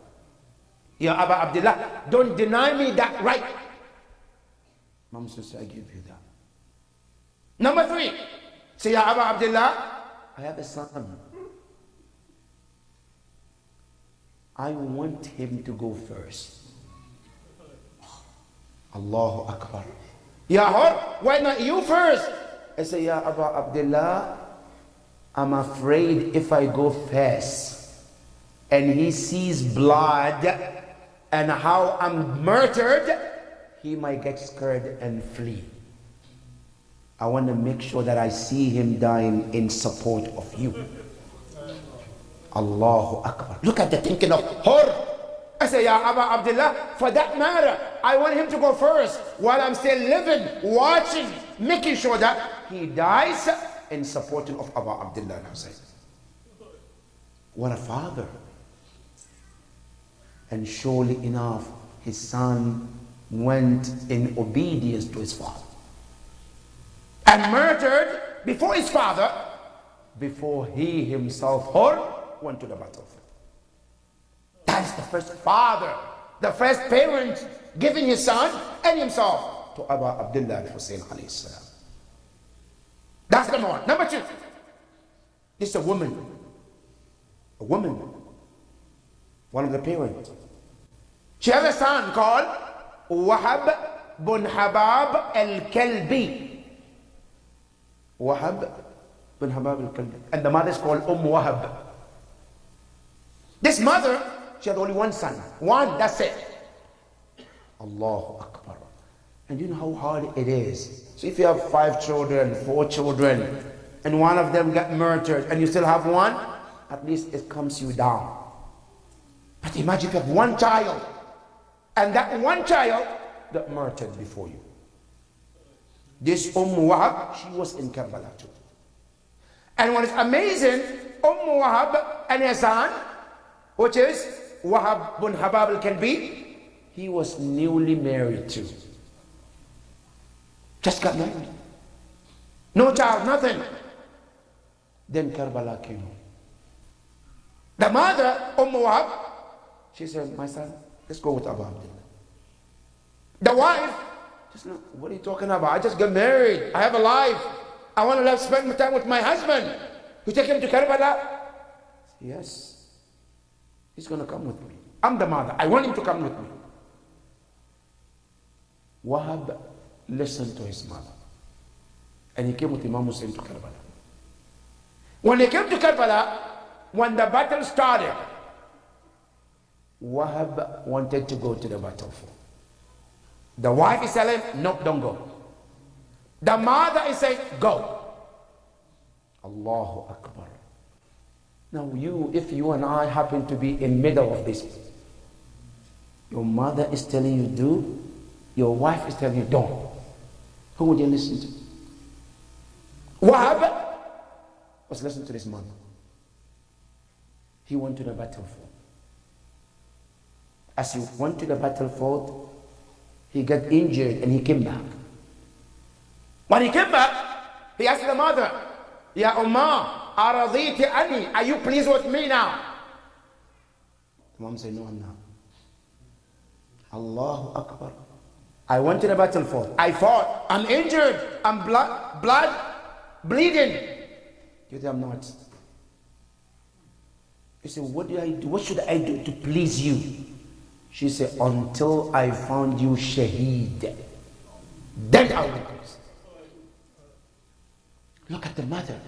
Ya Aba Abdullah, don't deny me that right. Mom says, I give you that. Number 3, say, Ya Aba Abdullah, I have a son. I want him to go first. Allahu Akbar. Ya Hur, why not you first? I say, Ya Aba Abdullah, I'm afraid if I go first and he sees blood and how I'm murdered, he might get scared and flee. I want to make sure that I see him dying in support of you. Allahu Akbar. Look at the thinking of Hur. I say, Ya Aba Abdullah, for that matter, I want him to go first while I'm still living, watching, making sure that he dies in supporting of Aba Abdullah Hussein. What a father. And surely enough, his son went in obedience to his father. And murdered before his father, before he himself, Hur, went to the battlefield. That is the first father, the first parent giving his son and himself to Aba Abdullah Hussein alayhi salam. That's number 1. Number 2, this is a woman, one of the parents. She has a son called Wahab bin Habab al-Kalbi. Wahab bin Habab al-Kalbi. And the mother is called Wahab. This mother, she had only one son. One, that's it. Allahu Akbar. And you know how hard it is. So if you have 5 children, 4 children, and one of them got murdered, and you still have one, at least it calms you down. But imagine if you have one child, and that one child got murdered before you. This Wahab, she was in Karbala too. And what is amazing, Wahab and her son, which is Wahab bin Habab al-Kalbi, he was newly married too. Just got married. No child, nothing. Then Karbala came. The mother, Wahab, she said, my son, let's go with Abu Abdullah. The wife, just look, what are you talking about? I just got married. I have a life. I want to spend time with my husband. You take him to Karbala? Yes. He's going to come with me. I'm the mother. I want him to come with me. Wahab listened to his mother. And he came with Imam Hussein to Karbala. When he came to Karbala, when the battle started, Wahab wanted to go to the battlefield. The wife is telling, no, don't go. The mother is saying, go. Allahu Akbar. Now if you and I happen to be in middle of this, your mother is telling you do, your wife is telling you don't. Who would you listen to? Wahab was listening to this mother. He went to the battlefield. As he went to the battlefield, he got injured and he came back. When he came back, he asked the mother, Ya Ummah, araditi ani, are you pleased with me now? The mom said, no, I'm not. Allahu Akbar. I went to the battlefield. I fought. I'm injured. I'm blood bleeding. You say, I'm not. You say, what do I do? What should I do to please you? She said, until I found you shaheed, then I will please. Look at the mother.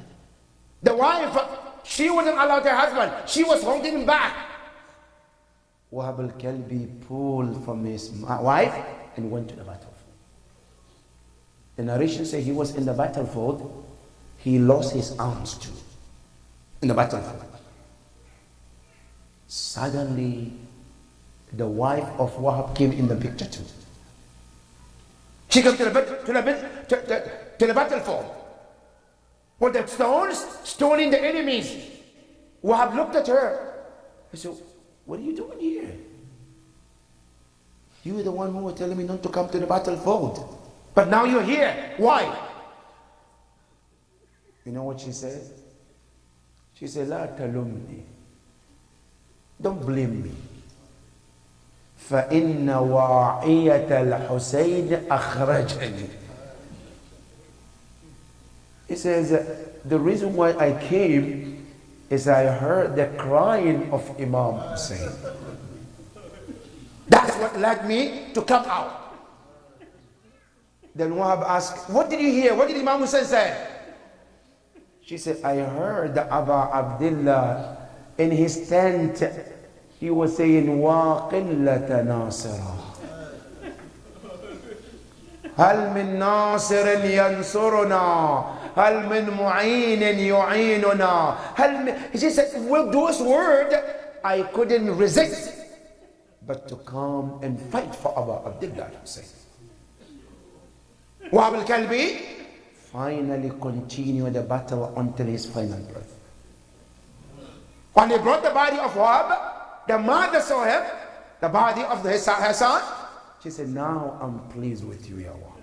The wife, she wasn't allowed her husband. She was holding him back. Wahab al-Kalbi pulled from his wife and went to the battlefield. The narration says he was in the battlefield. He lost his arms too. In the battlefield. Suddenly, the wife of Wahab came in the picture too. She came to the battlefield. With the stones, stoning the enemies. Wahab looked at her. He said, what are you doing here? You were the one who was telling me not to come to the battlefield. But now you're here. Why? You know what she said? She said, La talumni. Don't blame me. فإن واعية الحسين أخرجني. He says, the reason why I came is I heard the crying of Imam Hussein. That's what led me to come out. Then Wahab asked, what did you hear? What did Imam Hussein say? She said, I heard Abu Abdullah in his tent. He was saying, وَقِلَّةَ نَاصِرًا هل من ناصر ينصرنا هل من معين يعيننا He just said, with those words I couldn't resist but to come and fight for Abu Abdullah Hussein. Wahab al-Kalbi finally continued the battle until his final breath. When they brought the body of Wahab, the mother saw him, the body of her son. She said, now I'm pleased with you, Ya Wahab.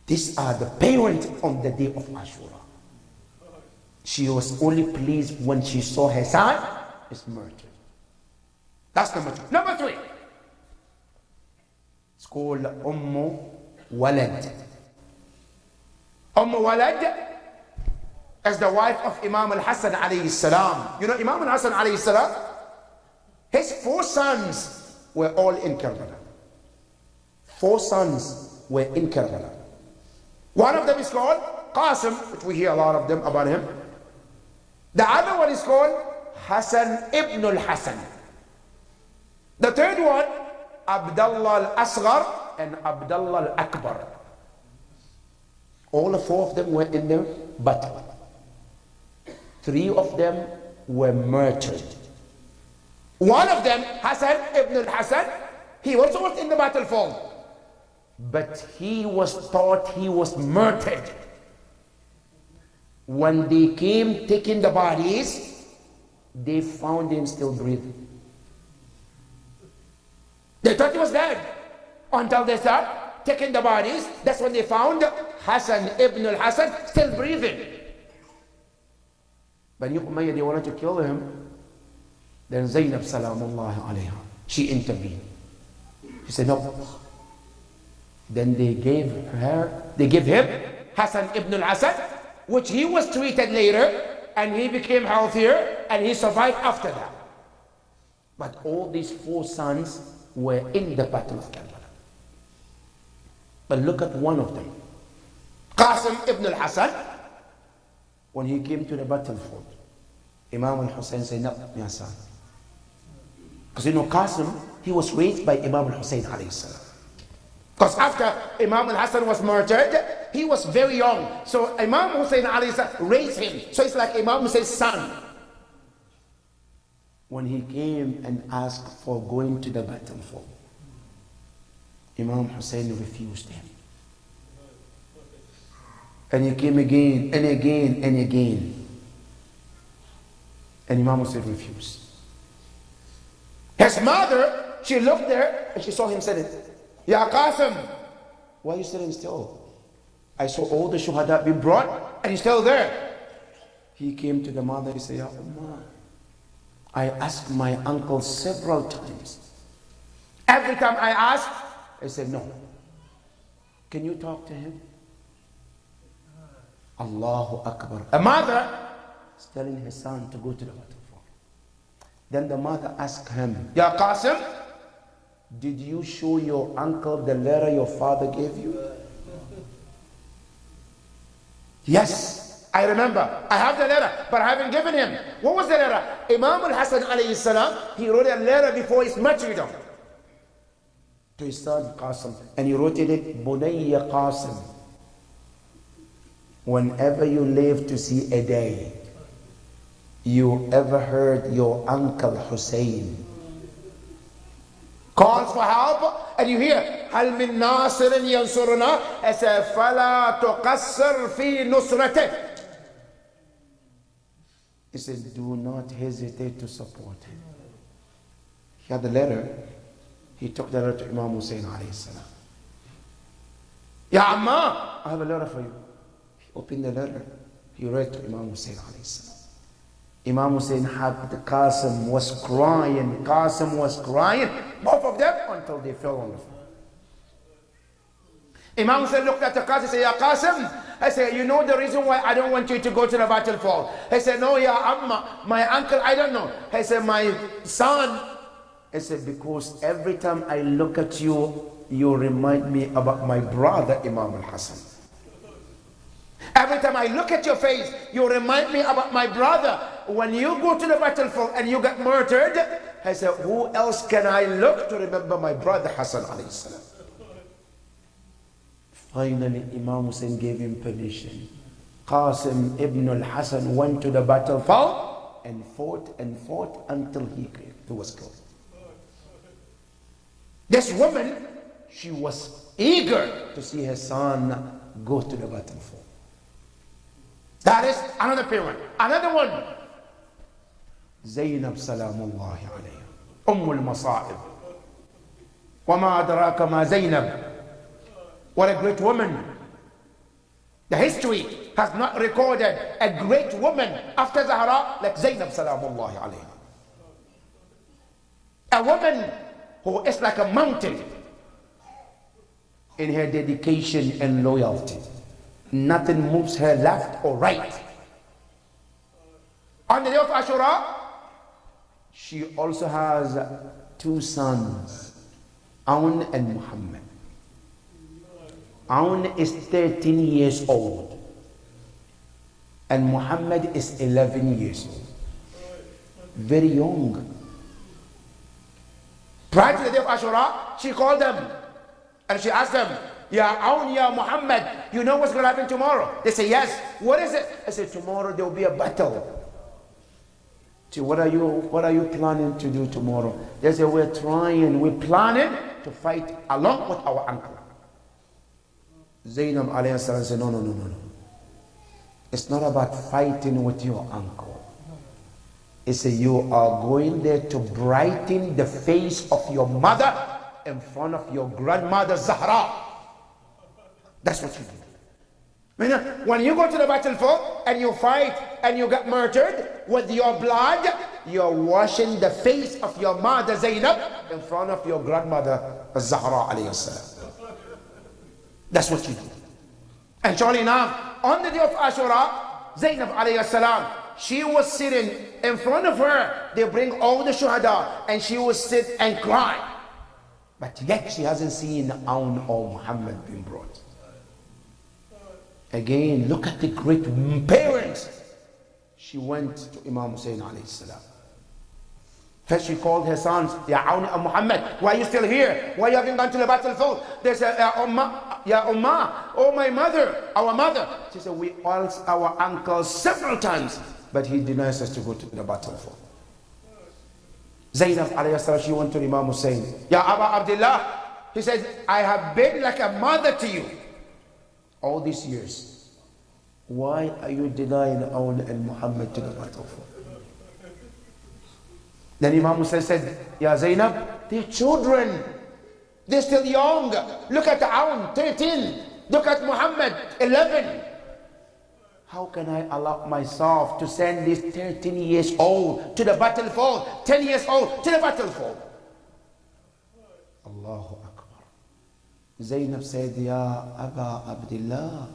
These are the parents on the day of Ashura. She was only pleased when she saw her son is murdered. That's number two. Number three. It's called Walad. Walad is the wife of Imam al-Hassan alayhi salam. You know Imam al-Hassan alayhi salam? His 4 sons were all in Karbala. 4 sons were in Karbala. One of them is called Qasim, which we hear a lot of them about him. The other one is called Hassan ibn al-Hassan. The third one, Abdullah al-Asghar and Abdullah al-Akbar. All the 4 of them were in the battle. 3 of them were murdered. One of them, Hassan ibn al-Hassan, he also was in the battlefield. But he was thought he was murdered. When they came taking the bodies, they found him still breathing. They thought he was dead until they started taking the bodies. That's when they found Hassan ibn al-Hassan still breathing. Bani Umayyah, they wanted to kill him. Then Zainab salamullahi alayha, she intervened. She said no. Then they gave him Hassan ibn al-Hassan, which he was treated later and he became healthier and he survived after that. But all these 4 sons were in the battle of Karbala. But look at one of them, Qasim ibn al-Hassan. When he came to the battlefield, Imam al-Hussein said, no, my son. Because you know, Qasim, he was raised by Imam al-Hussein alayhi salam. Because after Imam al-Hassan was murdered, he was very young. So Imam Hussein alayhi salam raised him. So it's like Imam Hussein's son. When he came and asked for going to the battlefield, Imam Hussein refused him. And he came again and again and again. And Imam Hussein refused. His mother, she looked there and she saw him sitting. Ya Qasim, why are you sitting still? I saw all the shuhada be brought and he's still there. He came to the mother, he said, Ya Ummah, I asked my uncle several times. Every time I asked, I said, no. Can you talk to him? Allahu Akbar. A mother is telling her son to go to the battlefield. Then the mother asked him, Ya Qasim, did you show your uncle the letter your father gave you? Yes, I remember. I have the letter, but I haven't given him. What was the letter? Imam al-Hassan alayhi salam, he wrote a letter before his martyrdom to his son Qasim. And he wrote in it, Bunayya Qasim, whenever you live to see a day, you ever heard your uncle Hussein calls for help, and you hear هل من ناصر ينصرنا فلا تقصر في نصرته. He said, do not hesitate to support him. He had the letter. He took the letter to Imam Hussein alayhi salam. Ya Amma, I have a letter for you. He opened the letter. He read to Imam Hussein alayhi salam. Imam Hussein had the Qasim was crying. Qasim was crying. Both of them until they fell on the floor. Imam Hussein looked at the Qasim and said, Ya Qasim, I said, you know the reason why I don't want you to go to the battlefield? He said, no, Ya Amma, my uncle, I don't know. He said, my son. I said, because every time I look at you, you remind me about my brother Imam al-Hassan. Every time I look at your face, you remind me about my brother. When you go to the battlefield and you get murdered, I said, who else can I look to remember my brother Hassan alayhi salam? Finally, Imam Hussein gave him permission. Qasim ibn al-Hassan went to the battlefield and fought until he was killed. This woman, she was eager to see her son go to the battlefield. That is another parent. Another one, Zainab salamullahi alayha, al-Masa'ib. وَمَا أَدْرَاكَ مَا Zainab. What a great woman. The history has not recorded a great woman after Zahra like Zainab salamullahi alayha. A woman who is like a mountain in her dedication and loyalty. Nothing moves her left or right. On the day of Ashura, she also has 2 sons, Aun and Muhammad. Aun is 13 years old and Muhammad is 11 years old. Very young. Prior to the day of Ashura, she called them and she asked them, Ya Aun, Ya Muhammad, you know what's going to happen tomorrow? They say, yes. What is it? I said, tomorrow there will be a battle. What are you planning to do tomorrow? They say, we're planning to fight along with our uncle. Zainab alayhi salam said, no. It's not about fighting with your uncle. He said, you are going there to brighten the face of your mother in front of your grandmother Zahra. That's what you do. When you go to the battlefield and you fight and you get murdered with your blood, you're washing the face of your mother Zainab in front of your grandmother Zahra alayhi salam. That's what you do. And surely enough, on the day of Ashura, Zainab alayhi salam, she was sitting in front of her. They bring all the shuhada and she will sit and cry. But yet she hasn't seen Aun or Muhammad being brought. Again, look at the great parents. She went to Imam Hussein alayhi salam. First she called her sons, Ya Aun and Muhammad, why are you still here? Why you haven't gone to the battlefield? They said, Ya Ummah, oh my mother, our mother. She said, we asked our uncle several times, but he denies us to go to the battlefield. Zainab alayhi salam, she went to Imam Hussein. Ya Aba Abdullah, he said, I have been like a mother to you all these years. Why are you denying Aun and Muhammad to the battlefield? Then Imam Hussein said, Ya Zainab, they're children. They're still young. Look at Aun, 13. Look at Muhammad, 11. How can I allow myself to send this 13 years old to the battlefield, 10 years old to the battlefield? Allahu Akbar. Zainab said, Ya Aba Abdullah,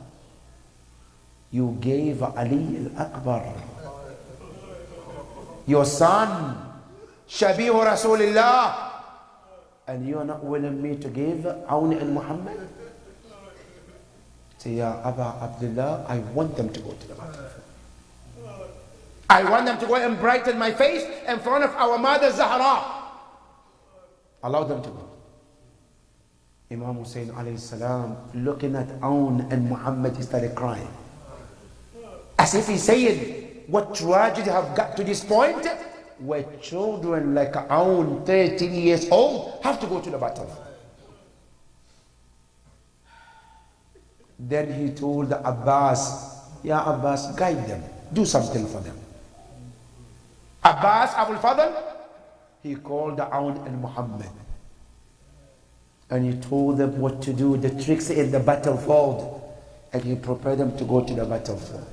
you gave Ali al-Akbar, your son, Shabihu Rasulullah, and you are not willing me to give Aun and Muhammad? Say, Ya Aba Abdullah, I want them to go to the battlefield. I want them to go and brighten my face in front of our mother Zahra. Allow them to go. Imam Hussein alayhi salam, looking at Aun and Muhammad, he started crying. As if he's saying, what tragedy have got to this point where children like Aun, 13 years old, have to go to the battlefield. Then he told Abbas, Ya Abbas, guide them, do something for them. Abbas, Abul Fadl, he called Aun and Muhammad. And he told them what to do, the tricks in the battlefield. And he prepared them to go to the battlefield.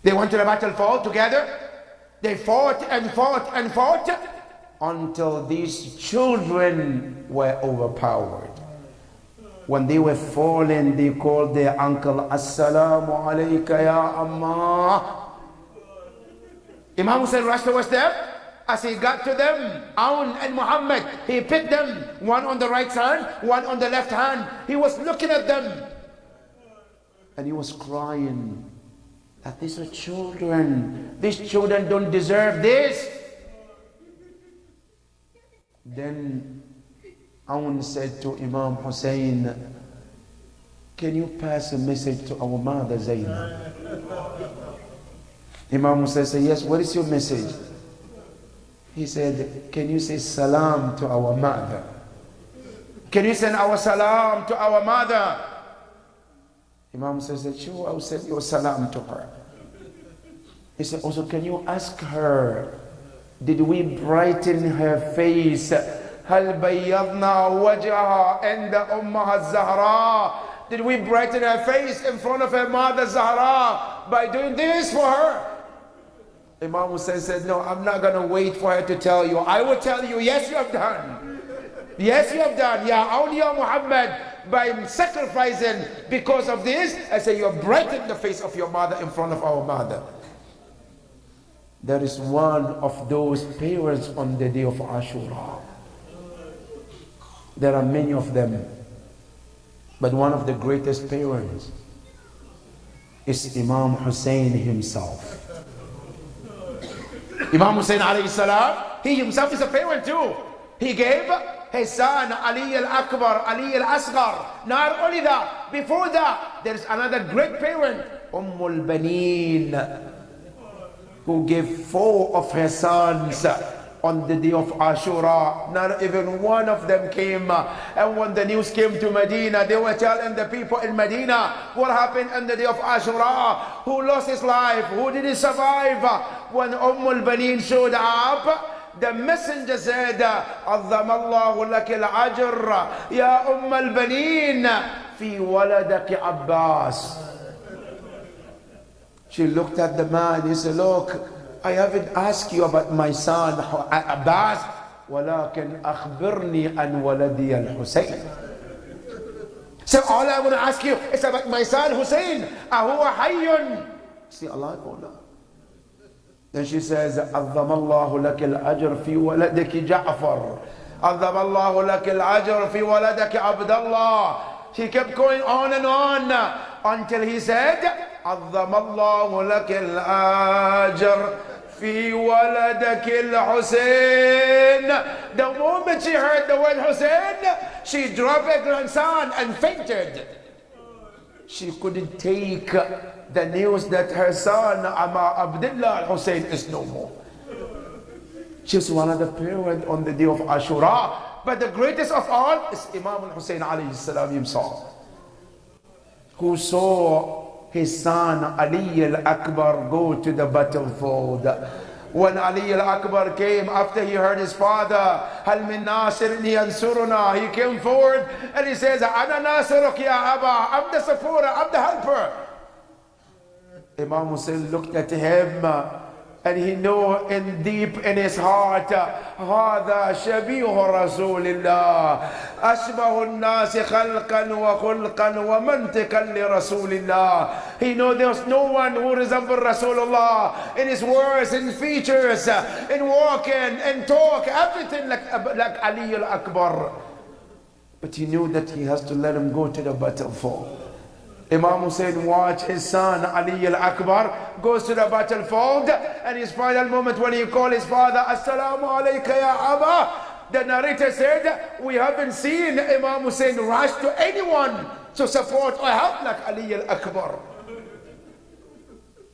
They went to the battlefield together. They fought and fought and fought until these children were overpowered. When they were falling, they called their uncle, Assalamu alayka ya Amma. Imam Hussein rushed towards them. As he got to them, Aun and Muhammad, he picked them, one on the right hand, one on the left hand. He was looking at them. And he was crying that these are children. These children don't deserve this. Then Aun said to Imam Hussein, can you pass a message to our mother Zainab? Imam Hussein said, yes, what is your message? He said, can you say salam to our mother? Can you send our salam to our mother? Imam said, sure, I will send your salam to her. He said, also, can you ask her, did we brighten her face? هل بيضنا وجهها عند أمها الزهراء? Did we brighten her face in front of her mother Zahra by doing this for her? Imam Hussein said, no, I'm not going to wait for her to tell you. I will tell you, yes, you have done. Yes, you have done. Ya Awliya Muhammad, by sacrificing because of this, I say you have brightened the face of your mother in front of our mother. There is one of those parents on the day of Ashura. There are many of them. But one of the greatest parents is Imam Hussein himself. Imam Hussein alayhi salam, he himself is a parent too. He gave his son Ali al-Akbar, Ali al-Asghar. Not only that, before that, there is another great parent, Ummul Baneen. who gave 4 of her sons on the day of Ashura. Not even one of them came. And when the news came to Medina, they were telling the people in Medina what happened on the day of Ashura. Who lost his life? Who didn't survive? When al-Banin showed up, the messenger said, عظم الله لك الأجر يا al-Banin في ولدك عباس. She looked at the man. He said, look, I haven't asked you about my son Abbas, ولكن أخبرني عن ولدي الحسين. So all I want to ask you is about my son Hussein. أهو حي? See, alive or not? Then she says, عظم الله لك الأجر في ولدك جعفر. عظم الله لك الأجر في ولدك عبد الله. He kept going on and on until he said, عظم الله لك الأجر في ولدك الحسين. The moment she heard the word Hussein, she dropped her grandson and fainted. She couldn't take the news that her son Abdullah al-Hussein is no more. She's one of the parents on the day of Ashura. But the greatest of all is Imam al-Hussein alayhi salam himself, who saw his son Ali al-Akbar go to the battlefield. When Ali al-Akbar came after he heard his father, هل من ناصر ينصرنا, he came forward and he says, أنا ناصرك يا أبا, I'm the supporter, I'm the helper. Imam Hussein looked at him and he knew in deep in his heart, هذا شبيه رسول الله أشبه الناس خلقا وخلقا ومنطقا لرسول الله. He knew there was no one who resembled Rasulullah in his words, in features, in walking, in talk, everything like Ali al-Akbar. But he knew that he has to let him go to the battlefield. Imam Hussein watched his son Ali al-Akbar goes to the battlefield, and his final moment when he called his father, Assalamu alayka ya Abba, the narrator said, we haven't seen Imam Hussein rush to anyone to support or help like Ali al-Akbar.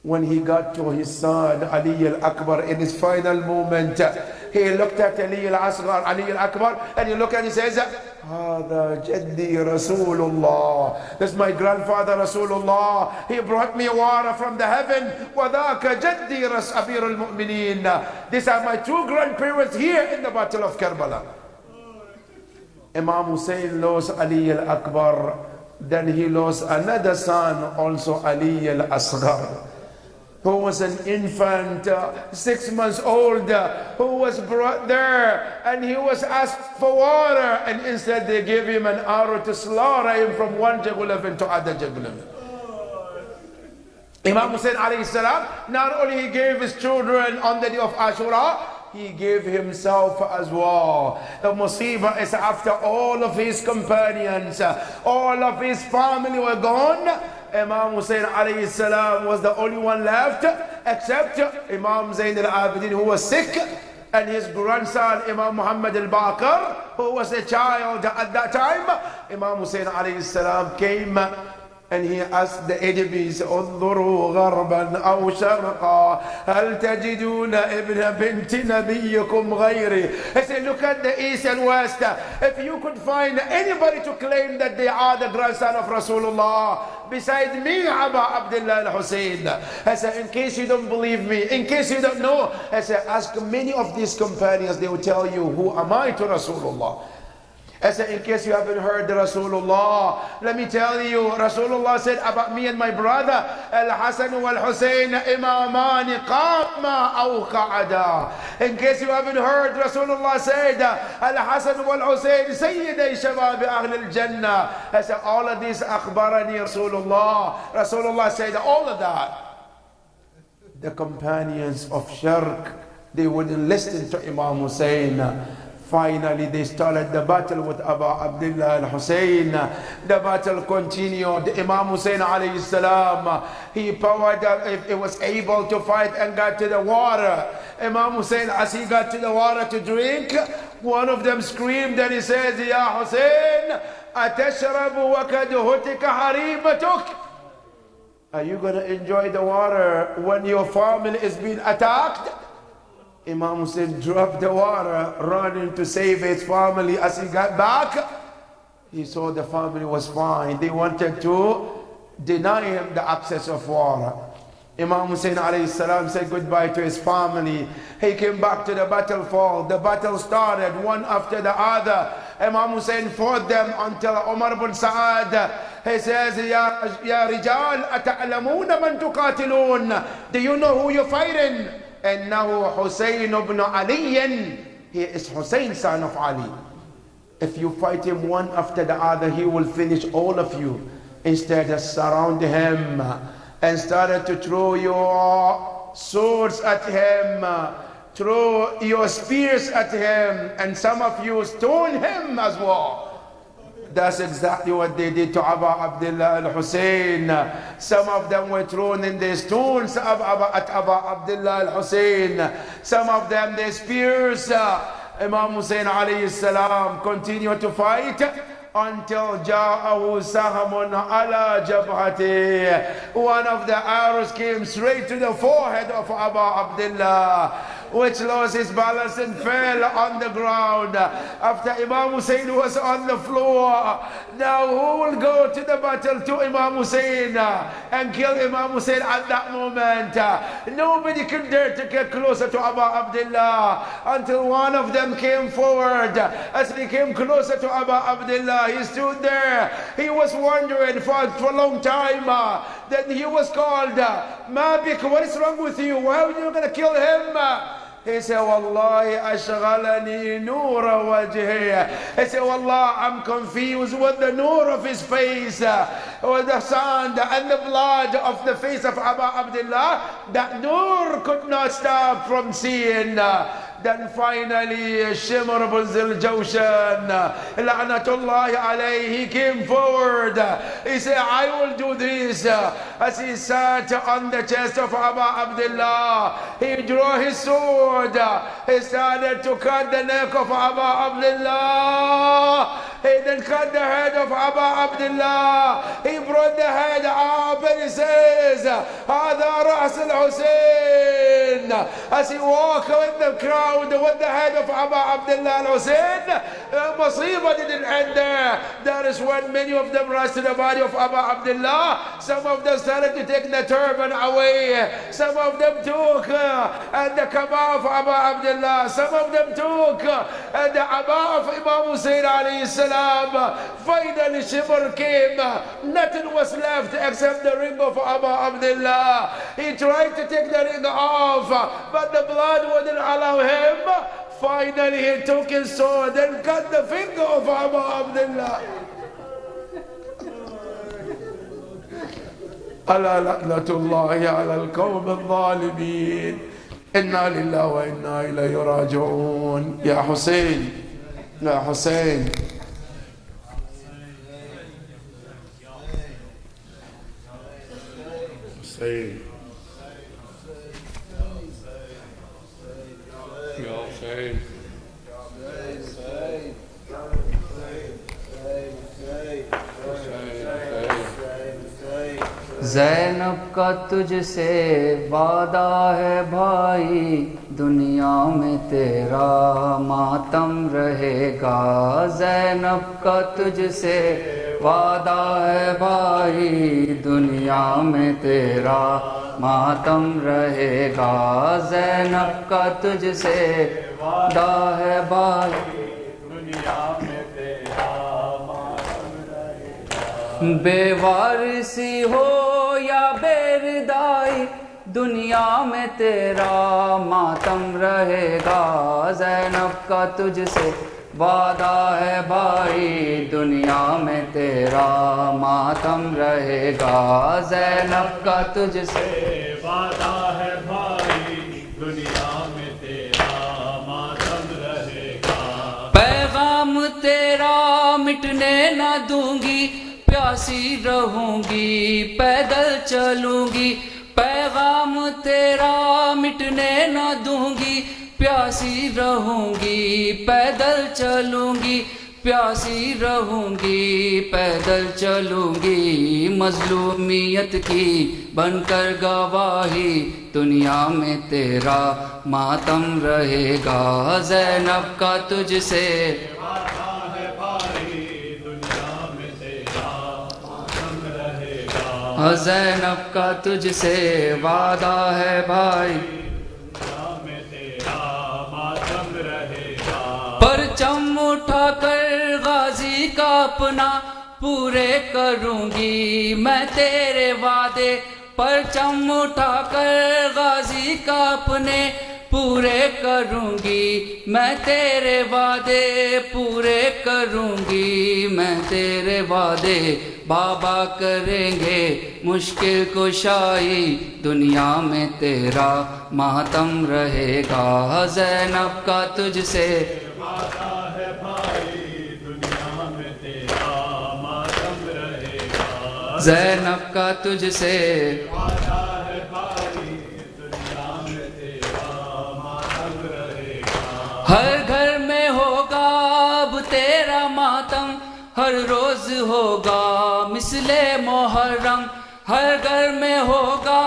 When he got to his son Ali al-Akbar in his final moment, he looked at Ali al-Akbar, and he looked and he says, هذا جدي رسول الله. This is my grandfather Rasulullah. He brought me water from the heaven. وذاك جدي أمير المؤمنين. These are my 2 grandparents here in the battle of Karbala. Imam Hussein lost Ali al-Akbar. Then he lost another son, also Ali al-Asghar, who was an infant, 6 months old, who was brought there, and he was asked for water, and instead they gave him an arrow to slaughter him from one Jagulavin to other Jagulavin. Imam Hussein alayhi salam, not only he gave his children on the day of Ashura, he gave himself as well. The musibah is after all of his companions, all of his family were gone. Imam Hussein alayhi salam was the only one left, except Imam Zayn al-Abidin, who was sick, and his grandson Imam Muhammad al-Baqir, who was a child at that time. Imam Hussein alayhi salam came and he asked the enemies, انظروا غربا أو شرقا هل تجدون ابن بنت نبيكم غيري. He said, look at the east and west. If you could find anybody to claim that they are the grandson of Rasulullah besides me, Aba Abdullah al-Hussein. I said, in case you don't believe me, in case you don't know, I said, ask many of these companions, they will tell you, who am I to Rasulullah? I said, in case you haven't heard the Rasulullah, let me tell you, Rasulullah said about me and my brother, Al-Hasan wal-Husayn imamani qama aw qa'ada. In case you haven't heard, Rasulullah said, Al-Hasan wal-Husayn sayyiday shabab ahl al-Jannah. I said, all of these akhbarani Rasulullah. Rasulullah said all of that. The companions of Shirk, they wouldn't listen to Imam Hussein. Finally, they started the battle with Abu Abdullah al-Hussein. The battle continued. Imam Hussein alayhi salam, he powered up, he was able to fight and got to the water. Imam Hussein, as he got to the water to drink, one of them screamed and he says, Ya Hussein, atashrabu wa kad hutika harimatuk. Are you going to enjoy the water when your family is being attacked? Imam Hussein dropped the water, running to save his family. As he got back, he saw the family was fine. They wanted to deny him the access of water. Imam Hussein alayhi salam said goodbye to his family. He came back to the battlefield. The battle started one after the other. Imam Hussein fought them until Umar ibn Sa'ad, he says, Ya Rijal, ata'lamuna man tuqatilun? Do you know who you're fighting? إنه حسين بن علي. He is Hussein, son of Ali. If you fight him one after the other, he will finish all of you. Instead, just surround him and started to throw your swords at him, throw your spears at him, and some of you stone him as well. That's exactly what they did to Abu Abdullah al-Hussein. Some of them were thrown in the stones at Abu Abdullah al-Hussein. Some of them the spears. Imam Hussein alayhi salam continued to fight until ja'ahu sahamun ala jabhati. One of the arrows came straight to the forehead of Abu Abdullah, which lost his balance and fell on the ground. After Imam Hussein was on the floor, now who will go to the battle to Imam Hussein and kill Imam Hussein at that moment? Nobody could dare to get closer to Abu Abdullah until one of them came forward. As he came closer to Abu Abdullah, he stood there. He was wondering for a long time. Then he was called, Mabik, what is wrong with you? Why are you going to kill him? He said, Wallahi, ashghalani noora wajhi. He said, Wallah, I'm confused with the noor of his face, with the sand and the blood of the face of Abu Abdullah. That noor could not stop from seeing. Then finally, Shimr ibn Ziljawshan, la'natullahi alayhi, he came forward. He said, I will do this. As he sat on the chest of Abu Abdullah, he drew his sword. He started to cut the neck of Abu Abdullah. He then cut the head of Abu Abdullah. He brought the head up and he says, هذا رأس الحسين. As he walked with the crowd, with the head of Abu Abdullah al-Hussein, Masiba didn't end there. That is when many of them rushed to the body of Abu Abdullah. Some of them started to take the turban away. Some of them took and the kaba of Abu Abdullah. Some of them took and the aba of Imam Hussein alayhi salam. Finally Shimr came. Nothing was left except the ring of Abu Abdullah. He tried to take the ring off, but the blood wouldn't allow him. Finally he took his sword and cut the finger of Abu Abdullah. ألا لعنة الله على القوم الظالمين. إنا لله وإنا إليه راجعون. يا حسين، يا حسين. حسين Ya Hussein. ज़ैनब का तुझसे वादा है भाई, दुनिया में तेरा मातम रहेगा। ज़ैनब का तुझसे वादा है भाई, दुनिया में तेरा मातम रहेगा। ज़ैनब का तुझसे वादा है भाई, दुनिया में तेरा मातम रहेगा। बेवारिसी हो या बेरदाई, दुनिया में तेरा मातम रहेगा। ज़ैनब का तुझसे वादा है भाई, दुनिया में तेरा मातम रहेगा। ज़ैनब का तुझसे वादा है भाई, दुनिया में तेरा मातम रहेगा। पैगाम तेरा मिटने न दूंगी, प्यासी रहूंगी पैदल चलूंगी। पैगाम तेरा मिटने न दूंगी, प्यासी रहूंगी पैदल चलूंगी। پیاسی رہوں گی پیدل چلوں گی مظلومیت کی بن کر گواہی دنیا میں تیرا ماتم رہے گا زینب کا تجھ سے وعدہ ہے بھائی دنیا میں تیرا ماتم رہے گا زینب کا تجھ سے وعدہ ہے بھائی دنیا میں تیرا ماتم رہے گا پرچم اٹھا کر غازی کا اپنا پورے کروں گی میں تیرے وعدے پرچم اٹھا کر غازی کا اپنے پورے کروں گی میں تیرے وعدے پورے کروں گی میں تیرے وعدے بابا کریں گے مشکل کشائی دنیا میں تیرا ماتم رہے گا زینب کا تجھ سے وعدہ ہے بھائی دنیا میں تیرا ماتم رہے گا زینب کا تجھ سے وعدہ ہے بھائی دنیا میں تیرا ماتم رہے گا ہر گھر میں ہوگا اب تیرا ماتم ہر روز ہوگا مثل محرم ہر گھر میں ہوگا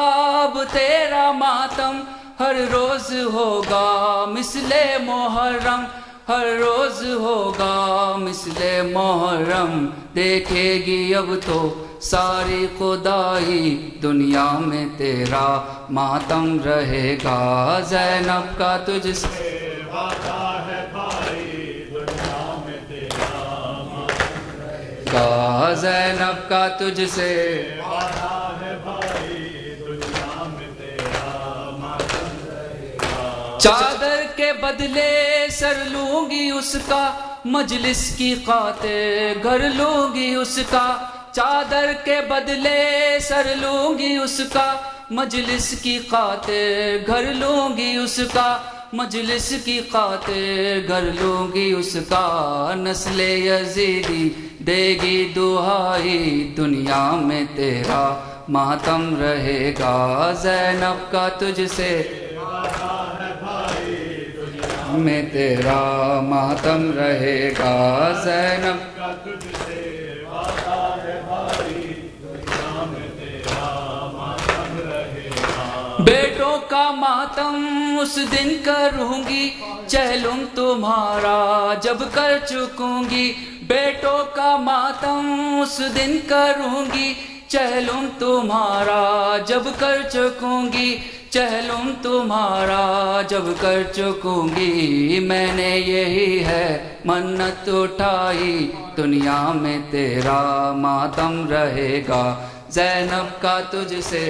اب تیرا ماتم ہر روز ہوگا مثل محرم ہر روز ہوگا مثل محرم دیکھے گی اب تو ساری خدائی دنیا میں تیرا ماتم رہے گا زینب کا تجھ سے وعدہ ہے بھائی دنیا میں تیرا ماتم رہے گا زینب کا تجھ سے وعدہ ہے بھائی دنیا میں تیرا ماتم رہے گا چادر کے بدلے سر لوں گی اس کا مجلس کی خاطر گھر لوں گی اس کا چادر کے بدلے سر لوں گی اس کا مجلس کی خاطر گھر لوں گی اس کا مجلس کی خاطر گھر لوں گی اس کا نسل یزیدی دے گی دعائی دنیا میں تیرا ماتم رہے گا زینب کا تجھ سے وعدہ ہے بھائی دنیا میں تیرا ماتم رہے گا زینب کا تجھ سے وعدہ ہے بھائی دنیا میں تیرا ماتم رہے گا بیٹوں کا ماتم اس دن کروں گی چہلم تمہارا جب کر چکوں گی بیٹوں کا ماتم اس دن کروں گی چہلم تمہارا جب کر چکوں گی چہلم تمہارا جب کر چکوں گی میں نے یہی ہے منت اٹھائی دنیا میں تیرا ماتم رہے گا زینب کا تجھ سے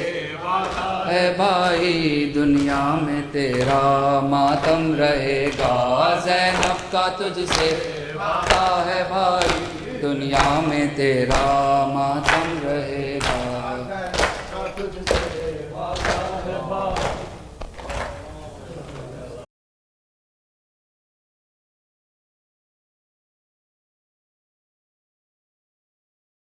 اے بھائی دنیا میں تیرا ماتم رہے گا زینب کا تجھ سے وعدہ ہے بھائی دنیا میں تیرا ماتم رہے